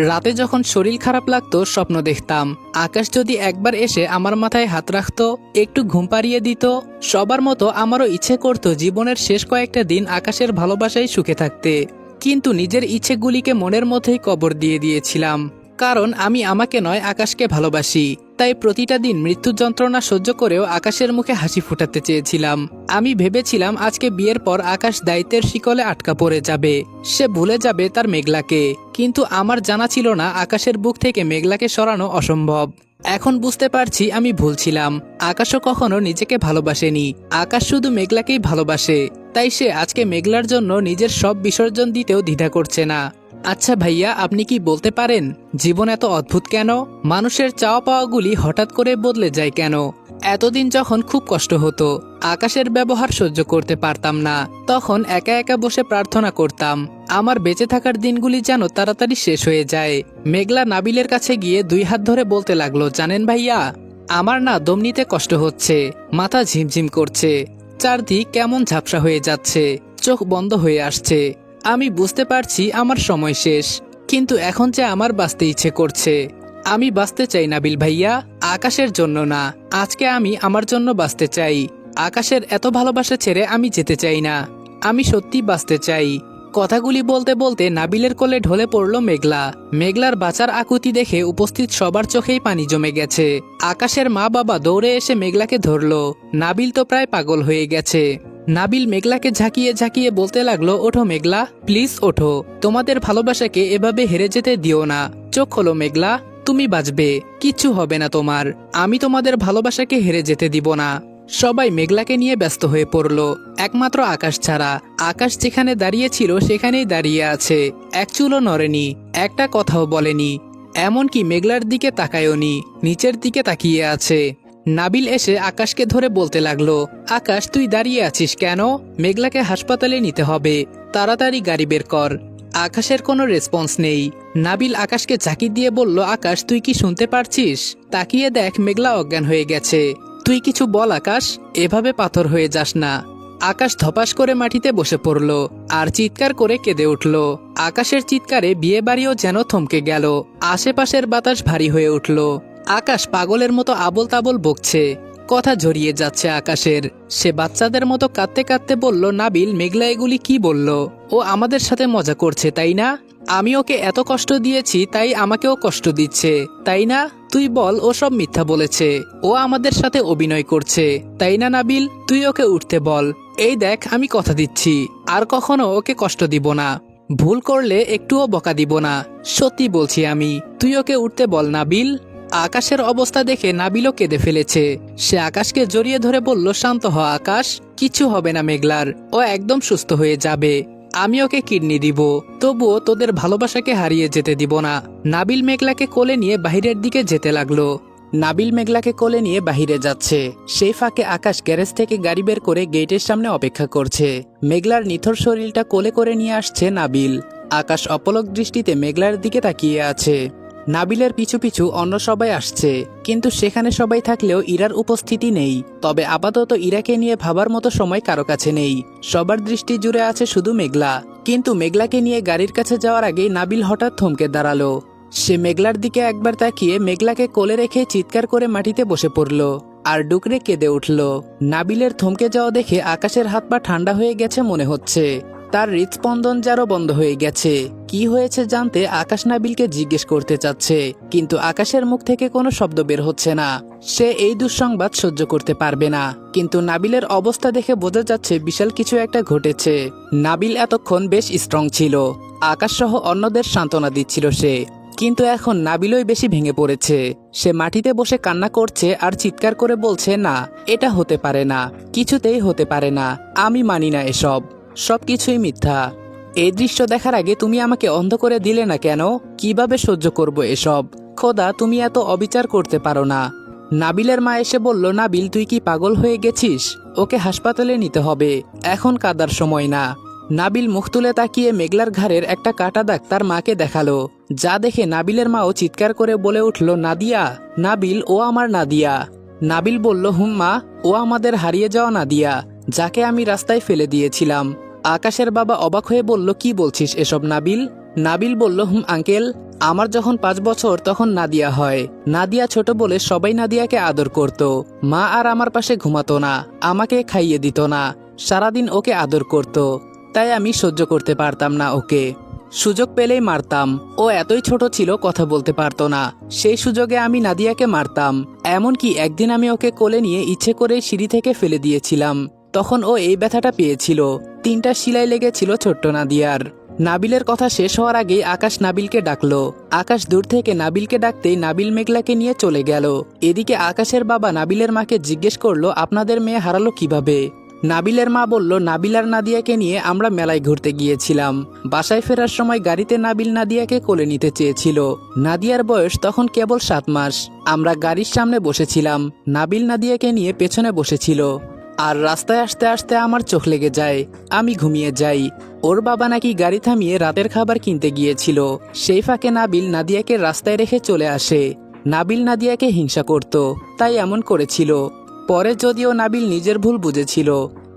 রাতে যখন শরীর খারাপ লাগতো স্বপ্ন দেখতাম আকাশ যদি একবার এসে আমার মাথায় হাত রাখতো, একটু ঘুম পাড়িয়ে দিত। সবার মতো আমারও ইচ্ছে করতো জীবনের শেষ কয়েকটা দিন আকাশের ভালোবাসায় সুখে থাকতে, কিন্তু নিজের ইচ্ছেগুলিকে মনের মধ্যেই কবর দিয়ে দিয়েছিলাম। কারণ আমি আমাকে নয় আকাশকে ভালোবাসি, তাই প্রতিটা দিন মৃত্যু যন্ত্রণা সহ্য করেও আকাশের মুখে হাসি ফোটাতে চেয়েছিলাম। আমি ভেবেছিলাম আজকে বিয়ের পর আকাশ দায়িত্বের শিকলে আটকা পড়ে যাবে, সে ভুলে যাবে তার মেঘলাকে। কিন্তু আমার জানা ছিল না আকাশের বুক থেকে মেঘলাকে সরানো অসম্ভব। এখন বুঝতে পারছি আমি ভুল ছিলাম। আকাশও কখনো নিজেকে ভালোবাসেনি, আকাশ শুধু মেঘলাকেই ভালোবাসে। তাই সে আজকে মেঘলার জন্য নিজের সব বিসর্জন দিতেও দ্বিধা করছে না। আচ্ছা ভাইয়া, আপনি কি বলতে পারেন জীবন এত অদ্ভুত কেন? মানুষের চাওয়া পাওয়াগুলি হঠাৎ করে বদলে যায় কেন? এতদিন যখন খুব কষ্ট হতো, আকাশের ব্যবহার সহ্য করতে পারতাম না, তখন একা একা বসে প্রার্থনা করতাম আমার বেঁচে থাকার দিনগুলি যেন তাড়াতাড়ি শেষ হয়ে যায়। মেঘলা নাবিলের কাছে গিয়ে 2 হাত ধরে বলতে লাগলো, জানেন ভাইয়া, আমার না দম নিতে কষ্ট হচ্ছে, মাথা ঝিমঝিম করছে, চারদিক কেমন ঝাপসা হয়ে যাচ্ছে, চোখ বন্ধ হয়ে আসছে। আমি বুঝতে পারছি আমার সময় শেষ, কিন্তু এখন যে আমার বাঁচতে ইচ্ছে করছে। আমি বাঁচতে চাই নাবিল ভাইয়া, আকাশের জন্য না, আজকে আমি আমার জন্য বাঁচতে চাই। আকাশের এত ভালোবাসা ছেড়ে আমি যেতে চাই না, আমি সত্যি বাঁচতে চাই। কথাগুলি বলতে বলতে নাবিলের কোলে ঢলে পড়ল মেঘলা। মেঘলার বাঁচার আকুতি দেখে উপস্থিত সবার চোখেই পানি জমে গেছে। আকাশের মা বাবা দৌড়ে এসে মেঘলাকে ধরলো। নাবিল তো প্রায় পাগল হয়ে গেছে। নাবিল মেঘলাকে ঝাঁকিয়ে ঝাঁকিয়ে বলতে লাগলো, ওঠো মেঘলা, প্লিজ ওঠো, তোমাদের ভালোবাসাকে এভাবে হেরে যেতে দিও না। চোখ খোলো মেঘলা, তুমি বাঁচবে, কিচ্ছু হবে না তোমার, আমি তোমাদের ভালোবাসাকে হেরে যেতে দিব না। সবাই মেঘলাকে নিয়ে ব্যস্ত হয়ে পড়ল, একমাত্র আকাশ ছাড়া। আকাশ যেখানে দাঁড়িয়ে ছিল সেখানেই দাঁড়িয়ে আছে, এক চুলও নড়েনি, একটা কথাও বলেনি, এমনকি মেঘলার দিকে তাকায়ওনি, নিচের দিকে তাকিয়ে আছে। নাবিল এসে আকাশকে ধরে বলতে লাগলো, আকাশ তুই দাঁড়িয়ে আছিস কেন? মেঘলাকে হাসপাতালে নিতে হবে, তাড়াতাড়ি গাড়ি বের কর। আকাশের কোনো রেসপন্স নেই। নাবিল আকাশকে ঝাঁকি দিয়ে বলল, আকাশ তুই কি শুনতে পারছিস? তাকিয়ে দেখ মেঘলা অজ্ঞান হয়ে গেছে, তুই কিছু বল আকাশ, এভাবে পাথর হয়ে যাস না। আকাশ ধপাস করে মাটিতে বসে পড়ল আর চিৎকার করে কেঁদে উঠল। আকাশের চিৎকারে বিয়ে বাড়িও যেন থমকে গেল, আশেপাশের বাতাস ভারী হয়ে উঠল। আকাশ পাগলের মতো আবল তাবল বকছে, কথা জড়িয়ে যাচ্ছে আকাশের। সে বাচ্চাদের মতো কাঁদতে কাঁদতে বলল, নাবিল মেঘলা এগুলি কি বলল? ও আমাদের সাথে মজা করছে তাই না? আমি ওকে এত কষ্ট দিয়েছি তাই আমাকেও কষ্ট দিচ্ছে তাই না? তুই বল, ও সব মিথ্যা বলেছে, ও আমাদের সাথে অভিনয় করছে তাই না? নাবিল, তুই ওকে উঠতে বল। এই দেখ আমি কথা দিচ্ছি আর কখনো ওকে কষ্ট দিব না, ভুল করলে একটুও বকা দিব না, সত্যি বলছি আমি, তুই ওকে উঠতে বল নাবিল। আকাশের অবস্থা দেখে নাবিলও কেঁদে ফেলেছে। সে আকাশকে জড়িয়ে ধরে বলল, শান্ত হ আকাশ, কিছু হবে না মেঘলার, ও একদম সুস্থ হয়ে যাবে। আমি ওকে কিডনি দিব, তবুও তোদের ভালোবাসাকে হারিয়ে যেতে দিব না। নাবিল মেঘলাকে কোলে নিয়ে বাহিরের দিকে যেতে লাগলো। নাবিল মেঘলাকে কোলে নিয়ে বাহিরে যাচ্ছে, সেই ফাঁকে আকাশ গ্যারেজ থেকে গাড়ি বের করে গেটের সামনে অপেক্ষা করছে। মেঘলার নিথর শরীরটা কোলে করে নিয়ে আসছে নাবিল। আকাশ অপলক দৃষ্টিতে মেঘলার দিকে তাকিয়ে আছে। নাবিলের পিছু পিছু অন্য সবাই আসছে, কিন্তু সেখানে সবাই থাকলেও ইরার উপস্থিতি নেই। তবে আপাতত ইরাকে নিয়ে ভাবার মতো সময় কারো কাছে নেই। সবার দৃষ্টি জুড়ে আছে শুধু মেঘলা। কিন্তু মেঘলাকে নিয়ে গাড়ির কাছে যাওয়ার আগেই নাবিল হঠাৎ থমকে দাঁড়ালো। সে মেঘলার দিকে একবার তাকিয়ে মেঘলাকে কোলে রেখে চিৎকার করে মাটিতে বসে পড়ল আর ডুকরে কেঁদে উঠল। নাবিলের থমকে যাওয়া দেখে আকাশের হাত পা ঠান্ডা হয়ে গেছে মনে হচ্ছে। তার হৃদস্পন্দন যারও বন্ধ হয়ে গেছে। কি হয়েছে জানতে আকাশ নাবিলকে জিজ্ঞেস করতে চাচ্ছে, কিন্তু আকাশের মুখ থেকে কোনো শব্দ বের হচ্ছে না। সে এই দুঃসংবাদ সহ্য করতে পারবে না। কিন্তু নাবিলের অবস্থা দেখে বোঝা যাচ্ছে বিশাল কিছু একটা ঘটেছে। নাবিল এতক্ষণ বেশ স্ট্রং ছিল, আকাশ সহ অন্যদের সান্ত্বনা দিচ্ছিল সে। কিন্তু এখন নাবিলই বেশি ভেঙে পড়েছে। সে মাটিতে বসে কান্না করছে আর চিৎকার করে বলছে, না, এটা হতে পারে না, কিছুতেই হতে পারে না, আমি মানি না, এসব সবকিছুই মিথ্যা। এই দৃশ্য দেখার আগে তুমি আমাকে অন্ধ করে দিলে না কেন? কিভাবে সহ্য করব এসব? খোদা, তুমি এত অবিচার করতে পারো না। নাবিলের মা এসে বলল, নাবিল, তুই কি পাগল হয়ে গেছিস? ওকে হাসপাতালে নিতে হবে, এখন কাঁদার সময় না। নাবিল মুখ তুলে তাকিয়ে মেঘলার ঘাড়ের একটা কাটা দাগ তার মাকে দেখালো, যা দেখে নাবিলের মাও চিৎকার করে বলে উঠল, নাদিয়া, নাবিল, ও আমার নাদিয়া। নাবিল বলল, হুম মা, ও আমাদের হারিয়ে যাওয়া নাদিয়া, যাকে আমি রাস্তায় ফেলে দিয়েছিলাম। আকাশের বাবা অবাক হয়ে বলল, কি বলছিস এসব নাবিল? নাবিল বলল, হুম আঙ্কেল, আমার যখন 5 বছর তখন নাদিয়া হয়। নাদিয়া ছোট বলে সবাই নাদিয়াকে আদর করত। মা আর আমার পাশে ঘুমাতো না, আমাকে খাইয়ে দিত না, সারাদিন ওকে আদর করত। তাই আমি সহ্য করতে পারতাম না ওকে। সুযোগ পেলেই মারতাম। ও এতই ছোট ছিল, কথা বলতে পারতো না। সেই সুযোগে আমি নাদিয়াকে মারতাম। এমনকি একদিন আমি ওকে কোলে নিয়ে ইচ্ছে করে সিঁড়ি থেকে ফেলে দিয়েছিলাম। তখন ও এই ব্যথাটা পেয়েছিল। 3টা সেলাই লেগেছিল ছোট্ট নাদিয়ার। নাবিলের কথা শেষ হওয়ার আগেই আকাশ নাবিলকে ডাকলো। আকাশ দূর থেকে নাবিলকে ডাকতেই নাবিল মেঘলাকে নিয়ে চলে গেল। এদিকে আকাশের বাবা নাবিলের মাকে জিজ্ঞেস করলো, আপনাদের মেয়ে হারালো কিভাবে? নাবিলের মা বলল, নাবিল আর নাদিয়াকে নিয়ে আমরা মেলায় ঘুরতে গিয়েছিলাম। বাসায় ফেরার সময় গাড়িতে নাবিল নাদিয়াকে কোলে নিতে চেয়েছিল। নাদিয়ার বয়স তখন কেবল 7 মাস। আমরা গাড়ির সামনে বসেছিলাম, নাবিল নাদিয়াকে নিয়ে পেছনে বসেছিল। আর রাস্তায় আসতে আসতে আমার চোখ লেগে যায়, আমি ঘুমিয়ে যাই। ওর বাবা নাকি গাড়ি থামিয়ে রাতের খাবার কিনতে গিয়েছিল। সেই ফাঁকে নাবিল নাদিয়াকে রাস্তায় রেখে চলে আসে। নাবিল নাদিয়াকে হিংসা করত, তাই এমন করেছিল। পরে যদিও নাবিল নিজের ভুল বুঝেছিল,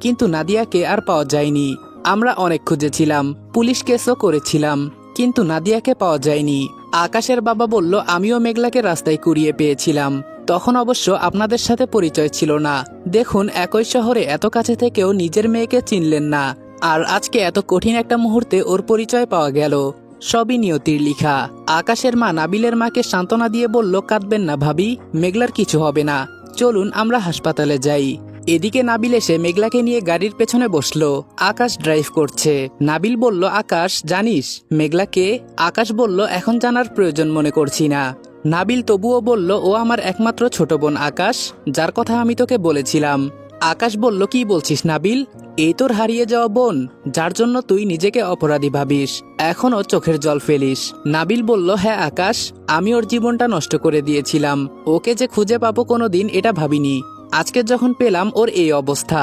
কিন্তু নাদিয়াকে আর পাওয়া যায়নি। আমরা অনেক খুঁজেছিলাম, পুলিশ কেসও করেছিলাম, কিন্তু নাদিয়াকে পাওয়া যায়নি। আকাশের বাবা বলল, আমিও মেঘলাকে রাস্তায় কুড়িয়ে পেয়েছিলাম। তখন অবশ্য আপনাদের সাথে পরিচয় ছিল না। দেখুন, একই শহরে এত কাছে থেকেও নিজের মেয়েকে চিনলেন না। আর আজকে এত কঠিন একটা মুহূর্তে ওর পরিচয় পাওয়া গেল। সবই নিয়তির লিখা। আকাশের মা নাবিলের মাকে সান্ত্বনা দিয়ে বলল, কাঁদবেন না ভাবি, মেঘলার কিছু হবে না, চলুন আমরা হাসপাতালে যাই। এদিকে নাবিল এসে মেঘলাকে নিয়ে গাড়ির পেছনে বসলো। আকাশ ড্রাইভ করছে। নাবিল বলল, আকাশ, জানিস মেঘলাকে? আকাশ বলল, এখন জানার প্রয়োজন মনে করছি না। নাবিল তবুও বলল, ও আমার একমাত্র ছোট বোন আকাশ, যার কথা আমি তোকে বলেছিলাম। আকাশ বলল, কি বলছিস নাবিল? এই তোর হারিয়ে যাওয়া বোন, যার জন্য তুই নিজেকে অপরাধী ভাবিস, এখনও চোখের জল ফেলিস? নাবিল বলল, হ্যাঁ আকাশ, আমি ওর জীবনটা নষ্ট করে দিয়েছিলাম। ওকে যে খুঁজে পাবো কোনোদিন এটা ভাবিনি। আজকে যখন পেলাম ওর এই অবস্থা।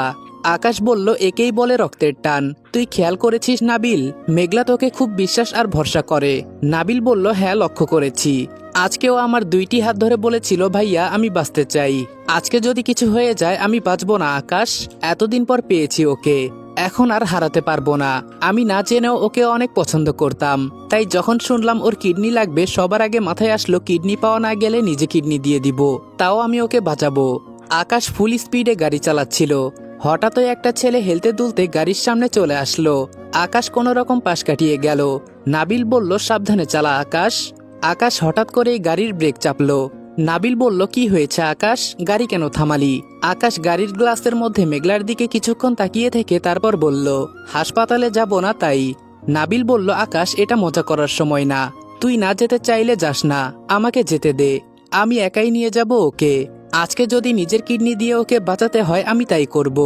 আকাশ বলল, একেই বলে রক্তের টান। তুই খেয়াল করেছিস নাবিল, মেঘলা তোকে খুব বিশ্বাস আর ভরসা করে। নাবিল বলল, হ্যাঁ লক্ষ্য করেছি। আজকেও আমার 2টি হাত ধরে বলেছিল, ভাইয়া আমি বাঁচতে চাই, আজকে যদি কিছু হয়ে যায় আমি বাঁচবো না আকাশ। এতদিন পর পেয়েছি ওকে, এখন আর হারাতে পারবো না। আমি না জেনেও ওকে অনেক পছন্দ করতাম। তাই যখন শুনলাম ওর কিডনি লাগবে, সবার আগে মাথায় আসলো কিডনি পাওয়া না গেলে নিজে কিডনি দিয়ে দিব, তাও আমি ওকে বাঁচাবো। আকাশ ফুল স্পিডে গাড়ি চালাচ্ছিল। হঠাৎই একটা ছেলে হেলতে দুলতে গাড়ির সামনে চলে আসলো। আকাশ কোনো রকম পাশ কাটিয়ে গেল। নাবিল বলল, সাবধানে চালা আকাশ। আকাশ হঠাৎ করেই গাড়ির ব্রেক চাপলো। নাবিল বলল, কি হয়েছে আকাশ, গাড়ি কেন থামালি? আকাশ গাড়ির গ্লাসের মধ্যে মেঘলার দিকে কিছুক্ষণ তাকিয়ে থেকে তারপর বলল, হাসপাতালে যাব না তাই। নাবিল বলল, আকাশ, এটা মজা করার সময় না, তুই না যেতে চাইলে যাস না, আমাকে যেতে দে, আমি একাই নিয়ে যাব ওকে। আজকে যদি নিজের কিডনি দিয়ে ওকে বাঁচাতে হয় আমি তাই করব।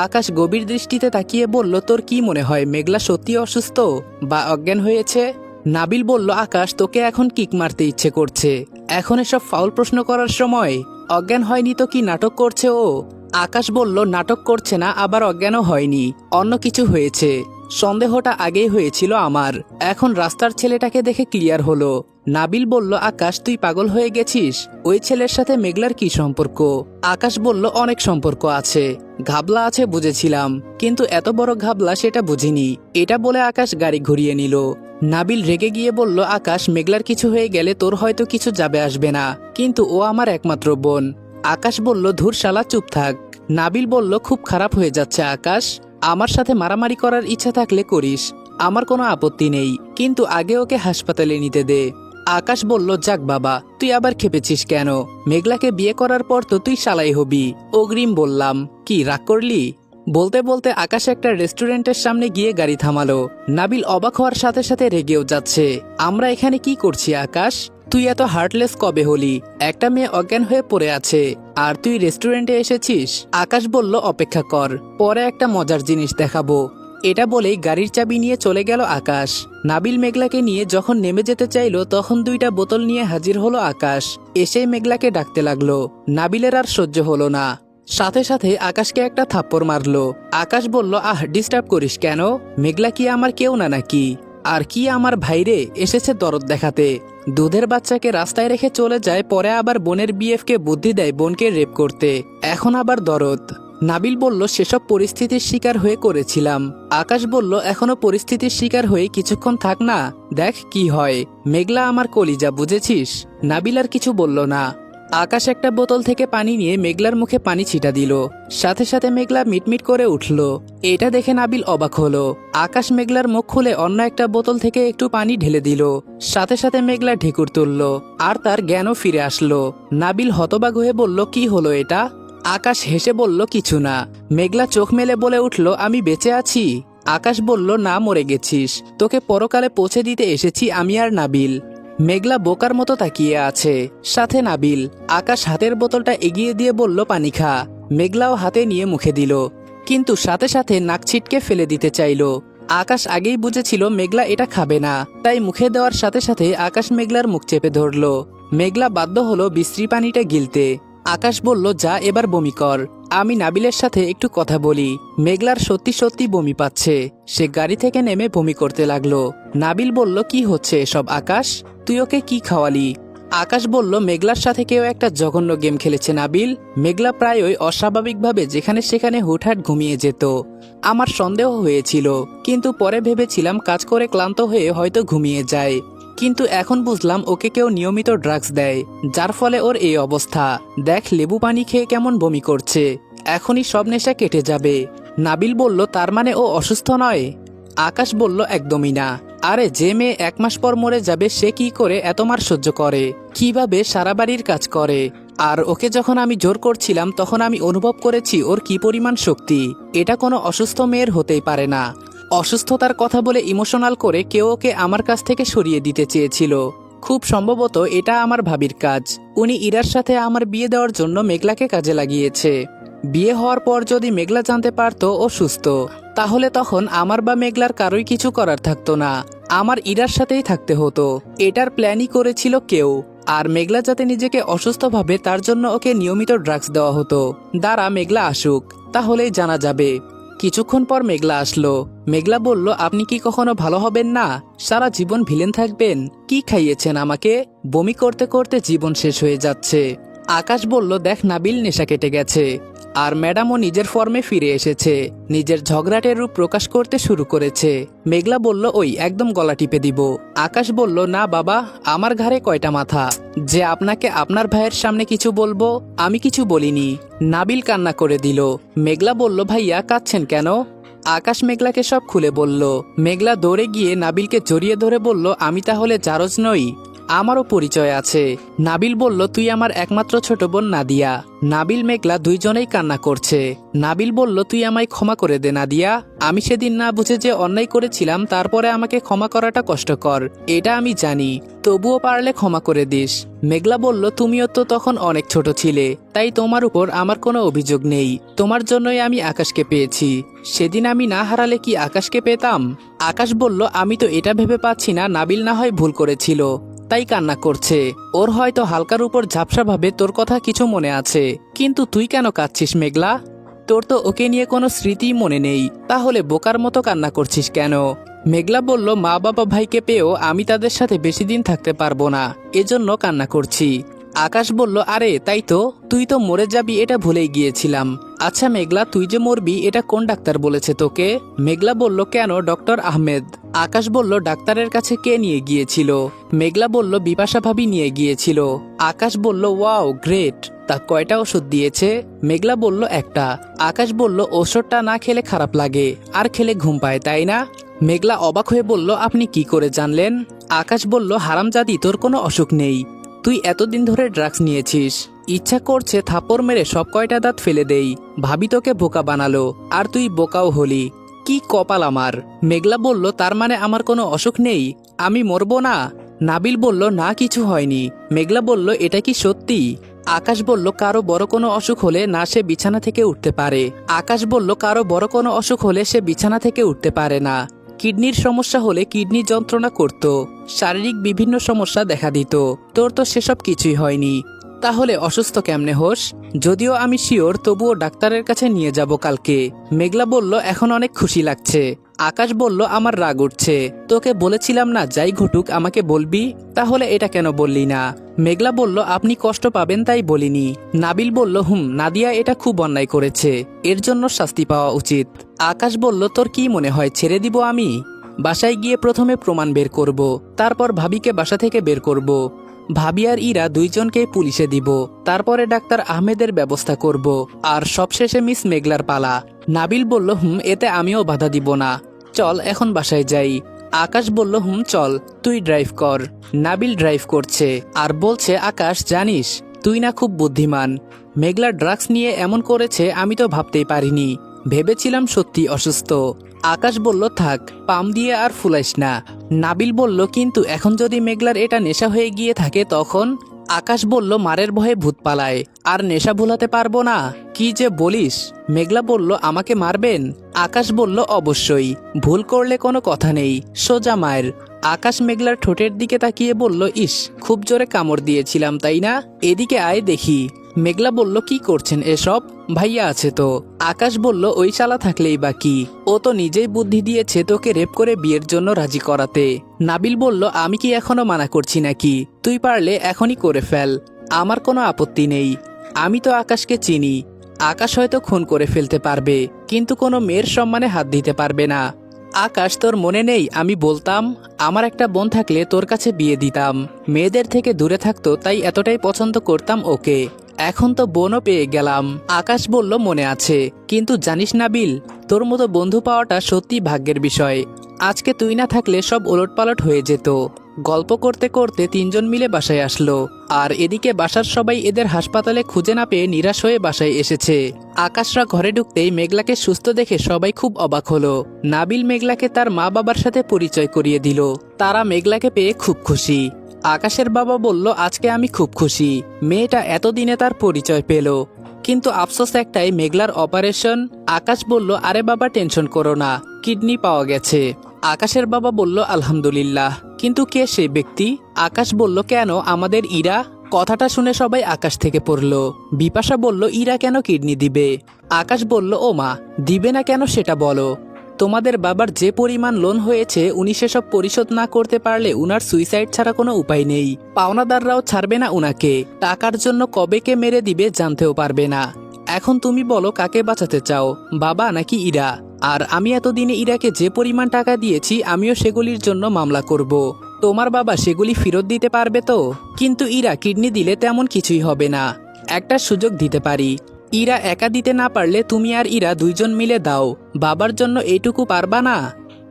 আকাশ গভীর দৃষ্টিতে তাকিয়ে বলল, তোর কি মনে হয় মেঘলা সত্যি অসুস্থ বা অজ্ঞান হয়েছে? নাবিল বলল, আকাশ তোকে এখন কিক মারতে ইচ্ছে করছে। এখন এসব ফাউল প্রশ্ন করার সময়। অজ্ঞান হয়নি তো কি নাটক করছে ও? আকাশ বলল, নাটক করছে না, আবার অজ্ঞানও হয়নি, অন্য কিছু হয়েছে। সন্দেহটা আগেই হয়েছিল আমার, এখন রাস্তার ছেলেটাকে দেখে ক্লিয়ার হলো। নাবিল বলল, আকাশ তুই পাগল হয়ে গেছিস? ওই ছেলের সাথে মেঘলার কি সম্পর্ক? আকাশ বলল, অনেক সম্পর্ক আছে। ঘাবলা আছে বুঝেছিলাম, কিন্তু এত বড় ঘাবলা সেটা বুঝিনি। এটা বলে আকাশ গাড়ি ঘুরিয়ে নিল। নাবিল রেগে গিয়ে বলল, আকাশ মেঘলার কিছু হয়ে গেলে তোর হয়তো কিছু যাবে আসবে না, কিন্তু ও আমার একমাত্র বোন। আকাশ বলল, ধুর শালা চুপ থাক। নাবিল বলল, খুব খারাপ হয়ে যাচ্ছে আকাশ, আমার সাথে মারামারি করার ইচ্ছা থাকলে করিস, আমার কোনো আপত্তি নেই, কিন্তু আগে ওকে হাসপাতালে নিতে দে। আকাশ বলল, যাক বাবা, তুই আবার খেপেছিস কেন? মেঘলাকে বিয়ে করার পর তো তুই শালাই হবি, অগ্রিম বললাম। কি রাগ করলি? বলতে বলতে আকাশ একটা রেস্টুরেন্টের সামনে গিয়ে গাড়ি থামালো। নাবিল অবাক হওয়ার সাথে সাথে রেগেও যাচ্ছে। আমরা এখানে কি করছি আকাশ? তুই এত হার্টলেস কবে হলি? একটা মেয়ে অজ্ঞান হয়ে পড়ে আছে, আর তুই রেস্টুরেন্টে এসেছিস? আকাশ বলল, অপেক্ষা কর, পরে একটা মজার জিনিস দেখাবো। এটা বলেই গাড়ির চাবি নিয়ে চলে গেল আকাশ। নাবিল মেঘলাকে নিয়ে যখন নেমে যেতে চাইল তখন দুইটা বোতল নিয়ে হাজির হলো আকাশ। এসেই মেঘলাকে ডাকতে লাগলো। নাবিলের আর সহ্য হলো না, সাথে সাথে আকাশকে একটা থাপ্পড় মারলো। আকাশ বলল, আহ ডিস্টার্ব করিস কেন? মেঘলা কি আমার কেউ না নাকি? আর কি আমার ভাইরে এসেছে দরদ দেখাতে। দুধের বাচ্চাকে রাস্তায় রেখে চলে যায়, পরে আবার বোনের বিএফকে বুদ্ধি দেয় বোনকে রেপ করতে, এখন আবার দরদ। নাবিল বলল, সেসব পরিস্থিতির শিকার হয়ে করেছিলাম। আকাশ বলল, এখনো পরিস্থিতির শিকার হয়ে কিছুক্ষণ থাক না, দেখ কি হয়। মেঘলা আমার কলিজা, বুঝেছিস? নাবিল আর কিছু বলল না। আকাশ একটা বোতল থেকে পানি নিয়ে মেঘলার মুখে পানি ছিটা দিল, সাথে সাথে মেঘলা মিটমিট করে উঠল। এটা দেখে নাবিল অবাক হলো। আকাশ মেঘলার মুখ খুলে অন্য একটা বোতল থেকে একটু পানি ঢেলে দিল, সাথে সাথে মেঘলা ঢেকুর তুলল, আর তার জ্ঞানও ফিরে আসলো। নাবিল হতবাক হয়ে বলল, কি হলো এটা? আকাশ হেসে বলল, কিছু না। মেঘলা চোখ মেলে বলে উঠল, আমি বেঁচে আছি। আকাশ বলল, না মরে গেছিস, তোকে পরকালে পৌঁছে দিতে এসেছি আমি আর নাবিল। মেঘলা বোকার মতো তাকিয়ে আছে, সাথে নাবিল। আকাশ হাতের বোতলটা এগিয়ে দিয়ে বলল, পানি খা। মেঘলাও হাতে নিয়ে মুখে দিল, কিন্তু সাথে সাথে নাক ছিটকে ফেলে দিতে চাইল। আকাশ আগেই বুঝেছিল মেঘলা এটা খাবে না, তাই মুখে দেওয়ার সাথে সাথে আকাশ মেঘলার মুখ চেপে ধরল। মেঘলা বাধ্য হলো বিশ্রী পানিটা গিলতে। আকাশ বলল, যা এবার বমি কর, আমি নাবিলের সাথে একটু কথা বলি। মেঘলার সত্যি সত্যি বমি পাচ্ছে, সে গাড়ি থেকে নেমে বমি করতে লাগলো। নাবিল বলল, কি হচ্ছে এসব আকাশ? তুই ওকে কি খাওয়ালি? আকাশ বলল, মেঘলার সাথে কেউ একটা জঘন্য গেম খেলেছে নাবিল। মেঘলা প্রায়ই অস্বাভাবিকভাবে যেখানে সেখানে হুটহাট ঘুমিয়ে যেত। আমার সন্দেহ হয়েছিল, কিন্তু পরে ভেবেছিলাম কাজ করে ক্লান্ত হয়ে হয়তো ঘুমিয়ে যায়, কিন্তু এখন বুঝলাম ওকে কেউ নিয়মিত ড্রাগস দেয়, যার ফলে ওর এই অবস্থা। দেখ লেবু পানি খেয়ে কেমন বমি করছে, এখনই সব নেশা কেটে যাবে। নাবিল বলল, তার মানে ও অসুস্থ নয়? আকাশ বলল, একদমই না। আরে যে মেয়ে 1 মাস পর মরে যাবে সে কি করে এত মার সহ্য করে, কিভাবে সারা বাড়ির কাজ করে? আর ওকে যখন আমি জোর করছিলাম তখন আমি অনুভব করেছি ওর কি পরিমাণ শক্তি। এটা কোনো অসুস্থ মেয়ের হতেই পারে না। অসুস্থতার কথা বলে ইমোশনাল করে কেউ ওকে আমার কাছ থেকে সরিয়ে দিতে চেয়েছিল। খুব সম্ভবত এটা আমার ভাবির কাজ। উনি ইরার সাথে আমার বিয়ে দেওয়ার জন্য মেঘলাকে কাজে লাগিয়েছে। বিয়ে হওয়ার পর যদি মেঘলা জানতে পারতো ও সুস্থ, তাহলে তখন আমার বা মেঘলার কারোই কিছু করার থাকতো না, আমার ইরার সাথেই থাকতে হতো। এটার প্ল্যানই করেছিল কেউ। আর মেঘলা যাতে নিজেকে অসুস্থ ভাবে তার জন্য ওকে নিয়মিত ড্রাগস দেওয়া হতো। দাঁড়া মেঘলা আসুক, তাহলেই জানা যাবে। কিছুক্ষণ পর মেঘলা আসলো। মেঘলা বলল, আপনি কি কখনো ভালো হবেন না? সারা জীবন ভিলেন থাকবেন? কি খাইয়েছেন আমাকে? বমি করতে করতে জীবন শেষ হয়ে যাচ্ছে। আকাশ বলল, দেখ নাবিল নেশা কেটে গেছে, আর ম্যাডামও নিজের ফর্মে ফিরে এসেছে, নিজের ঝগড়াটের রূপ প্রকাশ করতে শুরু করেছে। মেঘলা বলল, ওই একদম গলা টিপে দিব। আকাশ বলল, না বাবা, আমার ঘাড়ে কয়টা মাথা যে আপনাকে আপনার ভাইয়ের সামনে কিছু বলবো? আমি কিছু বলিনি। নাবিল কান্না করে দিল। মেঘলা বলল, ভাইয়া কাঁদছেন কেন? আকাশ মেঘলাকে সব খুলে বলল। মেঘলা দৌড়ে গিয়ে নাবিলকে জড়িয়ে ধরে বলল, আমি তাহলে জারজ নই? আমারও পরিচয় আছে। নাবিল বলল, তুই আমার একমাত্র ছোট বোন নাদিয়া। নাবিল মেঘলা দুইজনেই কান্না করছে। নাবিল বলল, তুই আমায় ক্ষমা করে দে নাদিয়া। আমি সেদিন না বুঝে যে অন্যায় করেছিলাম, তারপরে আমাকে ক্ষমা করাটা কষ্টকর, এটা আমি জানি। তবুও পারলে ক্ষমা করে দিস। মেঘলা বলল, তুমিও তো তখন অনেক ছোট ছিলে, তাই তোমার উপর আমার কোনো অভিযোগ নেই। তোমার জন্যই আমি আকাশকে পেয়েছি। সেদিন আমি না হারালে কি আকাশকে পেতাম? আকাশ বলল, আমি তো এটা ভেবে পাচ্ছি না নাবিল না হয় ভুল করেছিল, তাই কান্না করছে। ওর হয়তো হালকার উপর ঝাপসা ভাবে তোর কথা কিছু মনে আছে। কিন্তু তুই কেন কাঁদছিস মেঘলা? তোর তো ওকে নিয়ে কোনো স্মৃতি মনে নেই, তাহলে বোকার মতো কান্না করছিস কেন? মেঘলা বলল, মা বাবা ভাইকে পেয়েও আমি তাদের সাথে বেশি দিন থাকতে পারবো না, এজন্য কান্না করছি। আকাশ বলল, আরে তাই তো, তুই তো মরে যাবি এটা ভুলেই গিয়েছিলাম। আচ্ছা মেঘলা, তুই যে মরবি এটা কোন ডাক্তার বলেছে তোকে? মেঘলা বলল, কেন, ডক্টর আহমেদ। আকাশ বলল, ডাক্তারের কাছে কে নিয়ে গিয়েছিল? মেঘলা বলল, বিপাশা ভাবি নিয়ে গিয়েছিল। আকাশ বলল, ওয়াও গ্রেট। তা কয়টা ওষুধ দিয়েছে? মেঘলা বলল, একটা। আকাশ বলল, ওষুধটা না খেলে খারাপ লাগে, আর খেলে ঘুম পায়, তাই না? মেঘলা অবাক হয়ে বলল, আপনি কি করে জানলেন? আকাশ বলল, হারামজাদি, তোর কোনো অসুখ নেই। তুই এতদিন ধরে ড্রাগস নিয়েছিস। ইচ্ছা করছে থাপ্পড় মেরে সব কয়টা দাঁত ফেলে দেই। ভাবি তোকে বোকা বানালো, আর তুই বোকাও হলি। কি কপাল আমার। মেঘলা বলল, তার মানে আমার কোনো অসুখ নেই, আমি মরবো না? নাবিল বলল, না কিছু হয়নি। মেঘলা বলল, এটা কি সত্যি? আকাশ বলল, কারো বড় কোনো অসুখ হলে না সে বিছানা থেকে উঠতে পারে। আকাশ বলল, কারো বড় কোনো অসুখ হলে সে বিছানা থেকে উঠতে পারে না। কিডনির সমস্যা হলে কিডনি যন্ত্রণা করত, শারীরিক বিভিন্ন সমস্যা দেখা দিত। তোর তো সেসব কিছুই হয়নি, তাহলে অসুস্থ কেমনে হোস? যদিও আমি শিওর, তবুও ডাক্তারের কাছে নিয়ে যাব কালকে। মেঘলা বলল, এখন অনেক খুশি লাগছে। আকাশ বলল, আমার রাগ উঠছে। তোকে বলেছিলাম না যাই ঘটুক আমাকে বলবি, তাহলে এটা কেন বললি না? মেঘলা বলল, আপনি কষ্ট পাবেন তাই বলিনি। নাবিল বলল, নাদিয়া এটা খুব অন্যায় করেছে, এর জন্য শাস্তি পাওয়া উচিত। আকাশ বলল, তোর কি মনে হয় ছেড়ে দিব আমি? বাসায় গিয়ে প্রথমে প্রমাণ বের করব, তারপর ভাবিকে বাসা থেকে বের করব। ভাবি আর ইরা দুইজনকে পুলিশে দিব, তারপরে ডাক্তার আহমেদের ব্যবস্থা করব, আর সবশেষে মিস মেঘলার পালা। নাবিল বলল, এতে আমিও বাধা দিব না, চল এখন বাসায় যাই। আকাশ বলল, চল, তুই ড্রাইভ কর। নাবিল ড্রাইভ করছে আর বলছে, আকাশ জানিস তুই না খুব বুদ্ধিমান। মেঘলা ড্রাগস নিয়ে এমন করেছে আমি তো ভাবতেই পারিনি, ভেবেছিলাম সত্যি অসুস্থ। আকাশ বলল, থাক, পাম দিয়ে আর ফুলাইস না। নাবিল বলল, কিন্তু এখন যদি মেঘলার এটা নেশা হয়ে গিয়ে থাকে তখন? আকাশ বলল, মারের ভয়ে ভূত পালায়, আর নেশা ভুলাতে পারবো না। কি যে বলিস? মেঘলা বলল, আমাকে মারবেন? আকাশ বলল, অবশ্যই, ভুল করলে কোনো কথা নেই, সোজা মায়ের। আকাশ মেঘলার ঠোঁটের দিকে তাকিয়ে বলল, ইস, খুব জোরে কামড় দিয়েছিলাম তাই না? এদিকে আয় দেখি। মেঘলা বলল, কি করছেন এসব? ভাইয়া আছে তো। আকাশ বলল, ওই শালা থাকলেই বাকি, ও তো নিজেই বুদ্ধি দিয়েছে তোকে রেপ করে বিয়ের জন্য রাজি করাতে। নাবিল বলল, আমি কি এখনো মানা করছি নাকি? তুই পারলে এখনই করে ফেল, আমার কোনো আপত্তি নেই। আমি তো আকাশকে চিনি, আকাশ হয়তো খুন করে ফেলতে পারবে, কিন্তু কোনো মেয়ের সম্মানে হাত দিতে পারবে না। আকাশ, তোর মনে নেই আমি বলতাম আমার একটা বোন থাকলে তোর কাছে বিয়ে দিতাম, মেয়েদের থেকে দূরে থাকতো তাই এতটাই পছন্দ করতাম ওকে। এখন তো বোনও পেয়ে গেলাম। আকাশ বলল, মনে আছে, কিন্তু জানিস নাবিল, তোর মতো বন্ধু পাওয়াটা সত্যি ভাগ্যের বিষয়। আজকে তুই না থাকলে সব ওলটপালট হয়ে যেত। গল্প করতে করতে তিনজন মিলে বাসায় আসলো, আর এদিকে বাসার সবাই এদের হাসপাতালে খুঁজে না পেয়ে নিরাশ হয়ে বাসায় এসেছে। আকাশরা ঘরে ঢুকতেই মেঘলাকে সুস্থ দেখে সবাই খুব অবাক হলো। নাবিল মেঘলাকে তার মা বাবার সাথে পরিচয় করিয়ে দিল, তারা মেঘলাকে পেয়ে খুব খুশি। আকাশের বাবা বলল, আজকে আমি খুব খুশি, মেয়েটা এতদিনে তার পরিচয় পেল। কিন্তু আফসোস একটাই, মেঘলার অপারেশন। আকাশ বলল, আরে বাবা টেনশন করো না, কিডনি পাওয়া গেছে। আকাশের বাবা বলল, আলহামদুলিল্লাহ, কিন্তু কে সেই ব্যক্তি? আকাশ বলল, কেন, আমাদের ইরা। কথাটা শুনে সবাই আকাশ থেকে পড়ল। বিপাশা বলল, ইরা কেন কিডনি দিবে? আকাশ বলল, ও মা, দিবে না কেন সেটা বলো। তোমাদের বাবার যে পরিমাণ লোন হয়েছে, উনি সেসব পরিশোধ না করতে পারলে উনার সুইসাইড ছাড়া কোনো উপায় নেই। পাওনাদাররাও ছাড়বে না উনাকে, টাকার জন্য কবে কে মেরে দিবে জানতেও পারবে না। এখন তুমি বলো কাকে বাঁচাতে চাও, বাবা নাকি ইরা? আর আমি এতদিনে ইরাকে যে পরিমাণ টাকা দিয়েছি, আমিও সেগুলির জন্য মামলা করব। তোমার বাবা সেগুলি ফেরত দিতে পারবে তো? কিন্তু ইরা কিডনি দিলে তেমন কিছুই হবে না, একটা সুযোগ দিতে পারি। ইরা একা দিতে না পারলে তুমি আর ইরা দুইজন মিলে দাও, বাবার জন্য এইটুকু পারবা না?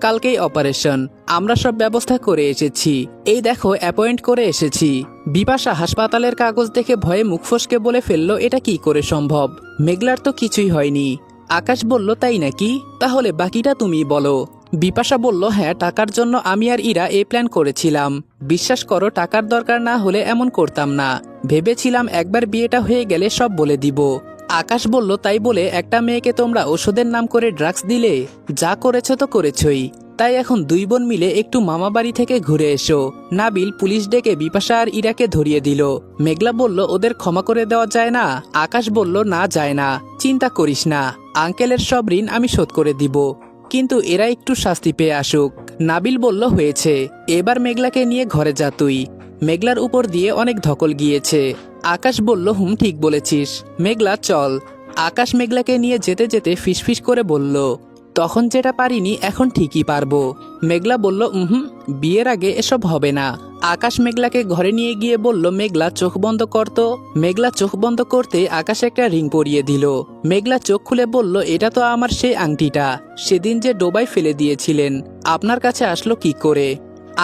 কালকেই অপারেশন। আমরা সব ব্যবস্থা করে এসেছি। এই দেখো অ্যাপয়েন্ট করে এসেছি। বিপাশা হাসপাতালের কাগজ দেখে ভয়ে মুখ ফসকে বলে ফেললো, এটা কি করে সম্ভব? মেঘলার তো কিছুই হয়নি। আকাশ বলল, তাই নাকি? তাহলে বাকিটা তুমি বলো। বিপাশা বলল, হ্যাঁ, টাকার জন্য আমি আর ইরা এই প্ল্যান করেছিলাম। বিশ্বাস করো, টাকার দরকার না হলে এমন করতাম না। ভেবেছিলাম একবার বিয়েটা হয়ে গেলে সব বলে দিব। আকাশ বলল, তাই বলে একটা মেয়েকে তোমরা ওষুধের নাম করে ড্রাগস দিলে? যা করেছো তো করেছই। তাই এখন দুই বোন মিলে একটু মামা বাড়ি থেকে ঘুরে এসো। নাবিল পুলিশ ডেকে বিপাশা আর ইরাকে ধরিয়ে দিল। মেঘলা বলল, ওদের ক্ষমা করে দেওয়া যায় না? আকাশ বলল, না, যায় না। চিন্তা করিস না, আঙ্কেলের সব ঋণ আমি শোধ করে দিব। কিন্তু এরা একটু শাস্তি পেয়ে আসুক। নাবিল বলল, হয়েছে, এবার মেঘলাকে নিয়ে ঘরে যা তুই। মেঘলার উপর দিয়ে অনেক ধকল গিয়েছে। আকাশ বলল, ঠিক বলেছিস। মেঘলা, চল। আকাশ মেঘলাকে নিয়ে যেতে যেতে ফিসফিস করে বলল, তখন যেটা পারিনি এখন ঠিকই পারবো। মেঘলা বলল, বিয়ের আগে এসব হবে না। আকাশ মেঘলাকে ঘরে নিয়ে গিয়ে বলল, মেঘলা চোখ বন্ধ করতো। মেঘলা চোখ বন্ধ করতে আকাশ একটা রিং পরিয়ে দিল। মেঘলা চোখ খুলে বলল, এটা তো আমার সেই আংটিটা, সেদিন যে ডোবায় ফেলে দিয়েছিলেন। আপনার কাছে আসলো কি করে?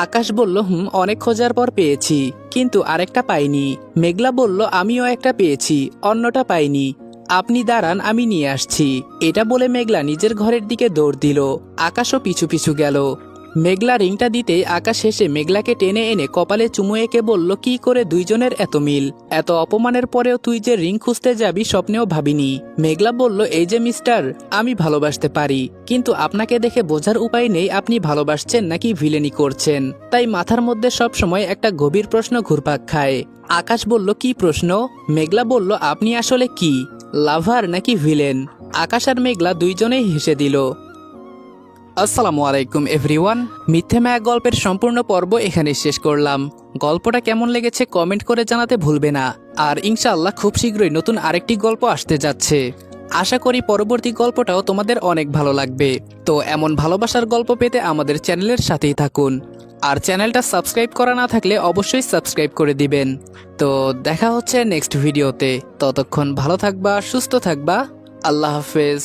আকাশ বলল, অনেক খোঁজার পর পেয়েছি, কিন্তু আরেকটা পাইনি। মেঘলা বলল, আমিও একটা পেয়েছি, অন্যটা পাইনি। আপনি দাঁড়ান, আমি নিয়ে আসছি। এটা বলে মেঘলা নিজের ঘরের দিকে দৌড় দিল। আকাশও পিছু পিছু গেল। মেঘলা রিংটা দিতে আকাশ হেসে মেঘলাকে টেনে এনে কপালে চুমু এঁকে বলল, কি করে দুইজনের এত মিল? এত অপমানের পরেও তুই যে রিং খুঁজতে যাবি স্বপ্নেও ভাবিনি। মেঘলা বলল, এই যে মিস্টার, আমি ভালোবাসতে পারি, কিন্তু আপনাকে দেখে বোঝার উপায় নেই আপনি ভালোবাসছেন নাকি ভিলেনি করছেন। তাই মাথার মধ্যে সব সময় একটা গভীর প্রশ্ন ঘুরপাক খায়। আকাশ বলল, কি প্রশ্ন? মেঘলা বলল, আপনি আসলে কি, লাভার নাকি ভিলেন? আকাশ আর মেঘলা দুইজনেই হেসে দিল। আসসালামু আলাইকুম এভরিওয়ান। মিথ্যে মায়া গল্পের সম্পূর্ণ পর্ব এখানে শেষ করলাম। গল্পটা কেমন লেগেছে কমেন্ট করে জানাতে ভুলবে না। আর ইনশাআল্লাহ খুব শীঘ্রই নতুন আরেকটি গল্প আসতে যাচ্ছে। আশা করি পরবর্তী গল্পটাও তোমাদের অনেক ভালো লাগবে। তো এমন ভালোবাসার গল্প পেতে আমাদের চ্যানেলের সাথেই থাকুন। আর চ্যানেলটা সাবস্ক্রাইব করা না থাকলে অবশ্যই সাবস্ক্রাইব করে দিবেন। তো দেখা হচ্ছে নেক্সট ভিডিওতে। ততক্ষণ ভালো থাকবা, সুস্থ থাকবা। আল্লাহ হাফেজ।